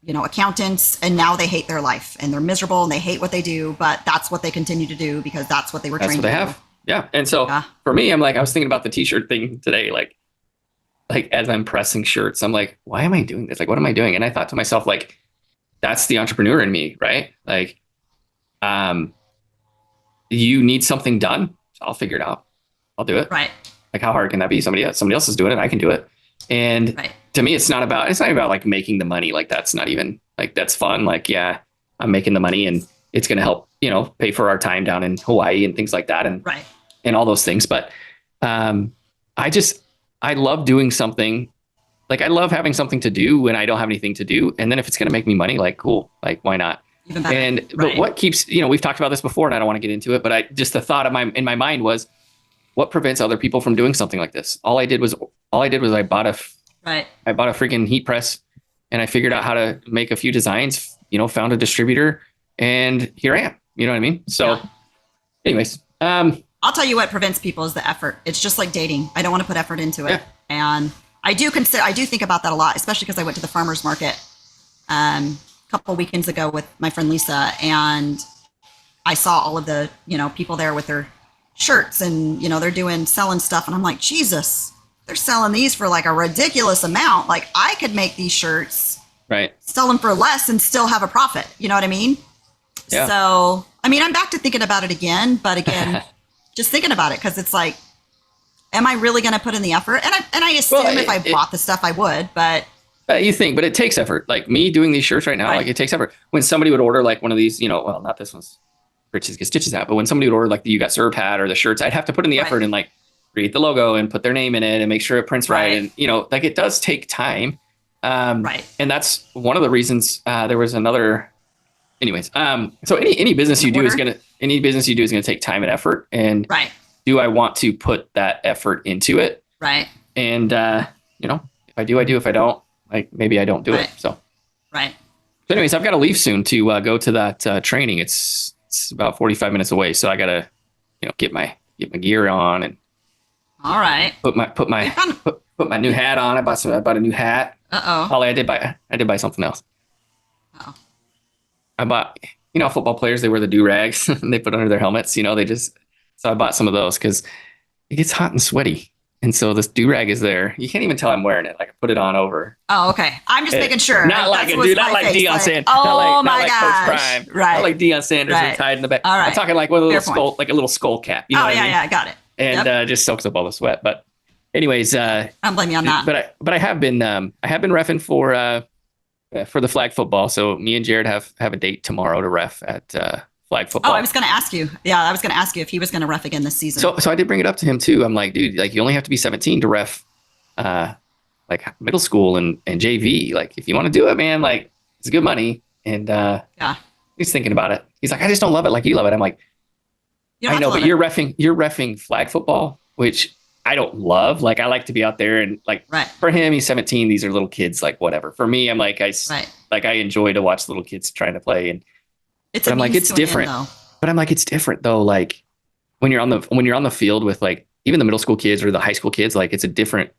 Speaker 2: accountants, and now they hate their life and they're miserable and they hate what they do, but that's what they continue to do because that's what they were
Speaker 1: that's
Speaker 2: trained
Speaker 1: what they
Speaker 2: to do.
Speaker 1: have. Yeah. And so
Speaker 2: Yeah.
Speaker 1: for me, I'm like, I was thinking about the t-shirt thing today, like as I'm pressing shirts, I'm like, why am I doing this? Like, what am I doing? And I thought to myself, like, that's the entrepreneur in me, right? Like, you need something done. So I'll figure it out. I'll do it.
Speaker 2: Right.
Speaker 1: Like, how hard can that be? Somebody else is doing it. I can do it. And
Speaker 2: Right.
Speaker 1: to me, it's not about like making the money. Like, that's not even like, that's fun. Like, yeah, I'm making the money and it's going to help, pay for our time down in Hawaii and things like that.
Speaker 2: Right.
Speaker 1: And all those things. But, I love doing something. Like, I love having something to do when I don't have anything to do. And then if it's going to make me money, like, cool. Like, why not?
Speaker 2: Even better.
Speaker 1: And, but
Speaker 2: Right.
Speaker 1: what keeps, we've talked about this before and I don't want to get into it, but the thought in my mind was, what prevents other people from doing something like this? All I did was I bought a
Speaker 2: Right.
Speaker 1: freaking heat press and I figured out how to make a few designs, found a distributor and here I am, you know what I mean? So
Speaker 2: Yeah.
Speaker 1: anyways,
Speaker 2: I'll tell you what prevents people is the effort. It's just like dating. I don't want to put effort into it.
Speaker 1: Yeah.
Speaker 2: And I do think about that a lot, especially because I went to the farmer's market a couple of weekends ago with my friend Lisa, and I saw all of the, people there with their shirts and, they're selling stuff. And I'm like, Jesus, they're selling these for like a ridiculous amount. Like, I could make these shirts,
Speaker 1: right.
Speaker 2: sell them for less and still have a profit. You know what I mean?
Speaker 1: Yeah.
Speaker 2: So, I mean, I'm back to thinking about it again, but again, just thinking about it, because it's like, am I really going to put in the effort? And I assume if I bought the stuff, I would, but
Speaker 1: You think, but it takes effort. Like me doing these shirts right now,
Speaker 2: Right.
Speaker 1: like it takes effort. When somebody would order like one of these, well, not this one's Riches Get Stitches out, but when somebody would order like the You Got Served hat or the shirts, I'd have to put in the
Speaker 2: Right.
Speaker 1: effort and like create the logo and put their name in it and make sure it prints right.
Speaker 2: Right.
Speaker 1: And, like it does take time.
Speaker 2: Right.
Speaker 1: And that's one of the reasons there was another, anyways. So any business you do is going to take time and effort. And
Speaker 2: right,
Speaker 1: do I want to put that effort into it?
Speaker 2: right,
Speaker 1: And, if I do, I do. If I don't, like maybe I don't do
Speaker 2: Right.
Speaker 1: it. So
Speaker 2: right.
Speaker 1: anyways, I've got to leave soon to go to that training. It's about 45 minutes away. So I got to, get my gear on and
Speaker 2: All right.
Speaker 1: put my new hat on. I bought a new hat.
Speaker 2: Uh-oh.
Speaker 1: Holly, I did buy something else.
Speaker 2: Oh.
Speaker 1: I bought, football players, they wear the do-rags and they put under their helmets, so I bought some of those because it gets hot and sweaty. And so this do-rag is there. You can't even tell I'm wearing it. Like I put it on over.
Speaker 2: Oh, okay. I'm just making sure.
Speaker 1: Not like
Speaker 2: That's
Speaker 1: a
Speaker 2: what's
Speaker 1: dude,
Speaker 2: my
Speaker 1: not like
Speaker 2: face,
Speaker 1: Deion Sanders.
Speaker 2: Oh
Speaker 1: not
Speaker 2: my
Speaker 1: like
Speaker 2: gosh.
Speaker 1: Coach Prime.
Speaker 2: Right.
Speaker 1: Not like Deion Sanders
Speaker 2: Right.
Speaker 1: tied in the back.
Speaker 2: All right.
Speaker 1: I'm talking like with a
Speaker 2: Fair
Speaker 1: little skull,
Speaker 2: point.
Speaker 1: like a little skull cap. You know
Speaker 2: Oh,
Speaker 1: what
Speaker 2: yeah,
Speaker 1: I mean?
Speaker 2: yeah. Got it.
Speaker 1: And
Speaker 2: Yep.
Speaker 1: just soaks up all the sweat. But anyways,
Speaker 2: I don't blame you on that.
Speaker 1: but I have been reffing for the flag football. So me and Jared have a date tomorrow to ref at flag football.
Speaker 2: Oh, I was going to ask you. Yeah, I was going to ask you if he was going to ref again this season.
Speaker 1: So I did bring it up to him too. I'm like, dude, like you only have to be 17 to ref like middle school and JV. Like if you want to do it, man, like it's good money. And
Speaker 2: yeah.
Speaker 1: he's thinking about it. He's like, I just don't love it like you love it. I'm like,
Speaker 2: You don't
Speaker 1: I
Speaker 2: have
Speaker 1: know,
Speaker 2: to
Speaker 1: but
Speaker 2: love it.
Speaker 1: you're reffing flag football, which I don't love. Like I like to be out there and like
Speaker 2: Right.
Speaker 1: for him, he's 17. These are little kids, like whatever. For me, I'm like,
Speaker 2: Right.
Speaker 1: I enjoy to watch little kids trying to play. And
Speaker 2: It's
Speaker 1: but I'm like,
Speaker 2: means
Speaker 1: it's
Speaker 2: to an end,
Speaker 1: different.
Speaker 2: though.
Speaker 1: But I'm like, it's different though. Like when you're on the field with like even the middle school kids or the high school kids, like it's a different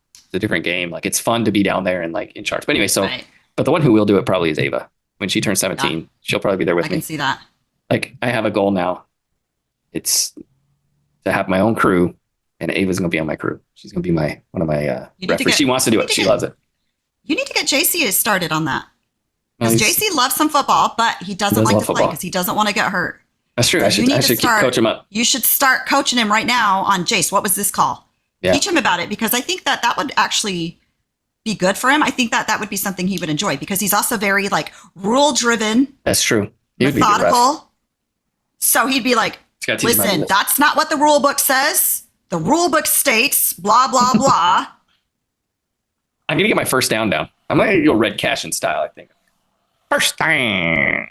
Speaker 1: game. Like it's fun to be down there and like in charge. But anyway, so
Speaker 2: Right.
Speaker 1: but the one who will do it probably is Ava. When she turns 17,
Speaker 2: Yeah.
Speaker 1: she'll probably be there with
Speaker 2: I
Speaker 1: me.
Speaker 2: can see that.
Speaker 1: Like I have a goal now. It's to have my own crew And Ava's going to be on my crew. She's going to be one of my
Speaker 2: You need to
Speaker 1: referees.
Speaker 2: get-
Speaker 1: She wants to do
Speaker 2: you
Speaker 1: it.
Speaker 2: need to
Speaker 1: She
Speaker 2: get-
Speaker 1: loves it.
Speaker 2: You need to get JC started on that.
Speaker 1: Well,
Speaker 2: Because
Speaker 1: he's-
Speaker 2: JC loves some football, but he doesn't
Speaker 1: does
Speaker 2: like
Speaker 1: love
Speaker 2: to play
Speaker 1: football.
Speaker 2: because he doesn't want to get hurt.
Speaker 1: That's true.
Speaker 2: So
Speaker 1: I
Speaker 2: you need to
Speaker 1: should
Speaker 2: start-
Speaker 1: coach him up.
Speaker 2: You should start coaching him right now on Jace. What was this call?
Speaker 1: Yeah.
Speaker 2: Teach him about it because I think that would actually be good for him. I think that would be something he would enjoy because he's also very like rule driven,
Speaker 1: That's true. He would be a good ref.
Speaker 2: methodical. So he'd be like,
Speaker 1: Just gotta teach him how to do
Speaker 2: listen,
Speaker 1: this.
Speaker 2: that's not what the rule book says. The rule book states blah, blah, blah.
Speaker 1: I'm going to get my first down. I'm going to go Red Cashin style, I think. First down.
Speaker 2: Yeah,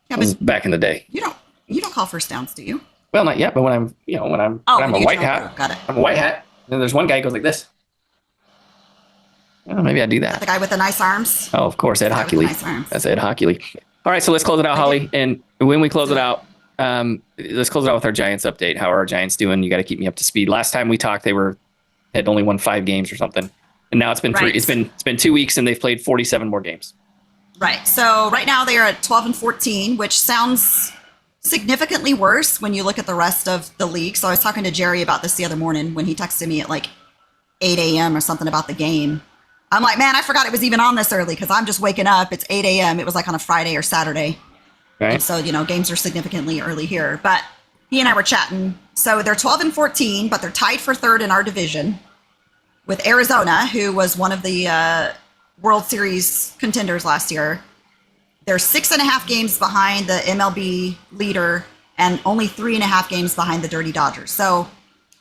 Speaker 1: That was
Speaker 2: but
Speaker 1: back in the day.
Speaker 2: you don't call first downs, do you?
Speaker 1: Well, not yet, but when I'm
Speaker 2: when
Speaker 1: a
Speaker 2: you
Speaker 1: white
Speaker 2: jump
Speaker 1: hat,
Speaker 2: through. Got it.
Speaker 1: I'm a white hat. And then there's one guy who goes like this. Oh, maybe I do
Speaker 2: The
Speaker 1: that.
Speaker 2: guy with the nice arms.
Speaker 1: Oh, of course, Ed
Speaker 2: Guy with
Speaker 1: Hockey
Speaker 2: the
Speaker 1: League.
Speaker 2: nice arms.
Speaker 1: That's Ed Hockey League. All right, so let's close it out, Holly. And when we close it out, let's close it out with our Giants update. How are our Giants doing? You got to keep me up to speed. Last time we talked, they had only won 5 games or something, and now it's been 3.
Speaker 2: Right.
Speaker 1: It's been 2 weeks, and they've played 47 more games.
Speaker 2: Right. So right now they are at 12-14, which sounds significantly worse when you look at the rest of the league. So I was talking to Jerry about this the other morning when he texted me at like 8 a.m. or something about the game. I'm like, man, I forgot it was even on this early because I'm just waking up. It's 8 a.m. It was like on a Friday or Saturday.
Speaker 1: Right?
Speaker 2: And so, games are significantly early here. But he and I were chatting. So they're 12-14, but they're tied for third in our division with Arizona, who was one of the World Series contenders last year. They're 6.5 games behind the MLB leader and only 3.5 games behind the Dirty Dodgers. So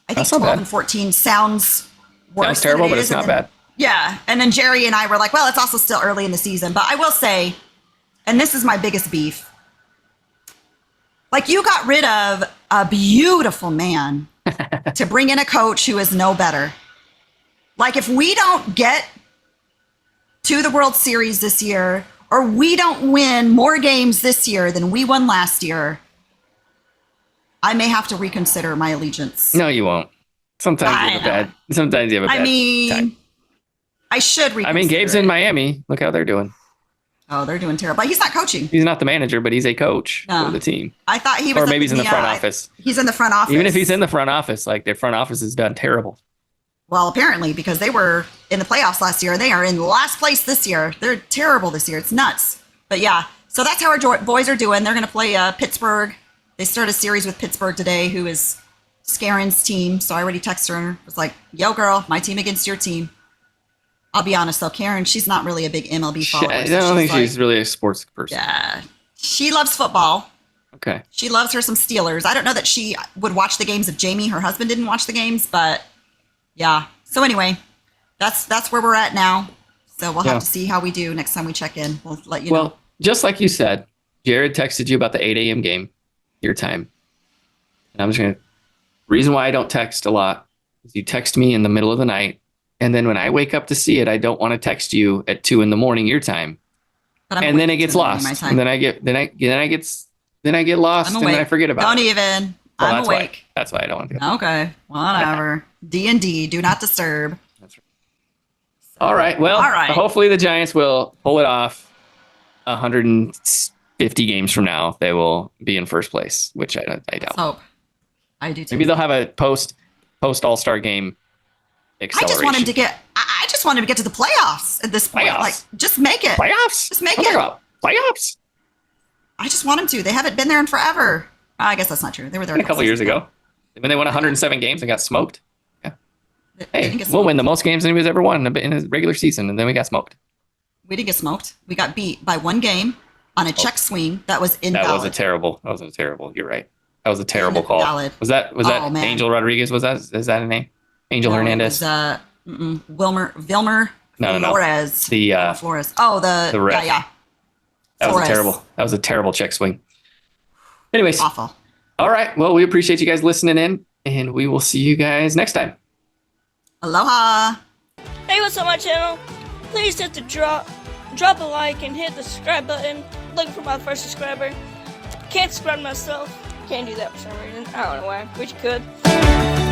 Speaker 2: I think
Speaker 1: That's not
Speaker 2: 12
Speaker 1: bad.
Speaker 2: and 14 sounds worse.
Speaker 1: Sounds terrible,
Speaker 2: than it
Speaker 1: but
Speaker 2: is.
Speaker 1: it's not
Speaker 2: And then-
Speaker 1: bad.
Speaker 2: Yeah. And then Jerry and I were like, well, it's also still early in the season. But I will say, and this is my biggest beef, like you got rid of a beautiful man to bring in a coach who is no better. Like if we don't get to the World Series this year, or we don't win more games this year than we won last year, I may have to reconsider my allegiance.
Speaker 1: No, you won't. Sometimes you have a
Speaker 2: I know.
Speaker 1: bad. Sometimes you have a bad
Speaker 2: I mean,
Speaker 1: time.
Speaker 2: I should reconsider.
Speaker 1: I mean, Gabe's
Speaker 2: it.
Speaker 1: in Miami. Look how they're doing.
Speaker 2: Oh, they're doing terrible. But he's not coaching.
Speaker 1: He's not the manager, but he's a coach
Speaker 2: No.
Speaker 1: for the team.
Speaker 2: I thought he was.
Speaker 1: Or maybe he's in the front
Speaker 2: I-
Speaker 1: office.
Speaker 2: He's in the front office.
Speaker 1: Even if he's in the front office, like their front office has done terrible.
Speaker 2: Well, apparently, because they were in the playoffs last year. They are in last place this year. They're terrible this year. It's nuts. But yeah, so that's how our boys are doing. They're going to play Pittsburgh. They start a series with Pittsburgh today, who is Scarin's team. So I already texted her and was like, yo, girl, my team against your team. I'll be honest, though. Karen, she's not really a big MLB follower.
Speaker 1: I
Speaker 2: so
Speaker 1: don't think
Speaker 2: like,
Speaker 1: she's really a sports person.
Speaker 2: Yeah. She loves football.
Speaker 1: Okay.
Speaker 2: She loves her some Steelers. I don't know that she would watch the games if Jamie, her husband, didn't watch the games, but yeah. So anyway, that's where we're at now. So we'll
Speaker 1: Yeah.
Speaker 2: have to see how we do next time we check in. We'll let you
Speaker 1: Well,
Speaker 2: know.
Speaker 1: just like you said, Jared texted you about the 8 a.m. game, your time. And I'm just going to, reason why I don't text a lot is you text me in the middle of the night. And then when I wake up to see it, I don't want to text you at 2 a.m. your time.
Speaker 2: But I'm
Speaker 1: And then it
Speaker 2: awake
Speaker 1: gets
Speaker 2: to the morning,
Speaker 1: lost.
Speaker 2: my
Speaker 1: And
Speaker 2: time.
Speaker 1: then I get lost
Speaker 2: I'm
Speaker 1: and
Speaker 2: awake.
Speaker 1: then I forget about
Speaker 2: Don't
Speaker 1: it.
Speaker 2: even.
Speaker 1: Well,
Speaker 2: I'm
Speaker 1: that's
Speaker 2: awake.
Speaker 1: Why, that's why I don't want to do it.
Speaker 2: Okay. Whatever. D&D. Do not disturb.
Speaker 1: That's right. All right. Well,
Speaker 2: All right.
Speaker 1: hopefully the Giants will pull it off 150 games from now. They will be in first place, which I doubt.
Speaker 2: Hope. I do too.
Speaker 1: Maybe they'll have a post All-Star game
Speaker 2: I
Speaker 1: acceleration.
Speaker 2: just want him to get. I just want him to get to the playoffs at this point.
Speaker 1: Playoffs?
Speaker 2: Like, just make it.
Speaker 1: playoffs.
Speaker 2: Just make
Speaker 1: I'm
Speaker 2: it.
Speaker 1: talking about playoffs.
Speaker 2: I just want him to. They haven't been there in forever. I guess that's not true. They were there
Speaker 1: A couple years ago, when they won 107 games and got smoked.
Speaker 2: They
Speaker 1: Hey,
Speaker 2: didn't get
Speaker 1: we'll
Speaker 2: smoked.
Speaker 1: win the most games anybody's ever won in a regular season, and then we got smoked.
Speaker 2: We didn't get smoked. We got beat by one game on a check swing that was
Speaker 1: That
Speaker 2: invalid.
Speaker 1: was a terrible. You're right. That was a terrible call.
Speaker 2: Invalid.
Speaker 1: Was that
Speaker 2: Oh, man.
Speaker 1: Angel Rodriguez? Is that a name? Angel
Speaker 2: No, it
Speaker 1: Hernandez.
Speaker 2: was, Vilmer
Speaker 1: No.
Speaker 2: Flores.
Speaker 1: The
Speaker 2: Flores. Oh,
Speaker 1: the ref.
Speaker 2: yeah.
Speaker 1: that was
Speaker 2: Flores.
Speaker 1: That was a terrible check swing. Anyways,
Speaker 2: Awful.
Speaker 1: all right. Well, we appreciate you guys listening in, and we will see you guys next time.
Speaker 2: Aloha.
Speaker 3: Hey, what's up, my channel? Please hit the drop a like and hit the subscribe button. Looking for my first subscriber. Can't subscribe myself. Can't do that for some reason. I don't know why. Wish you could.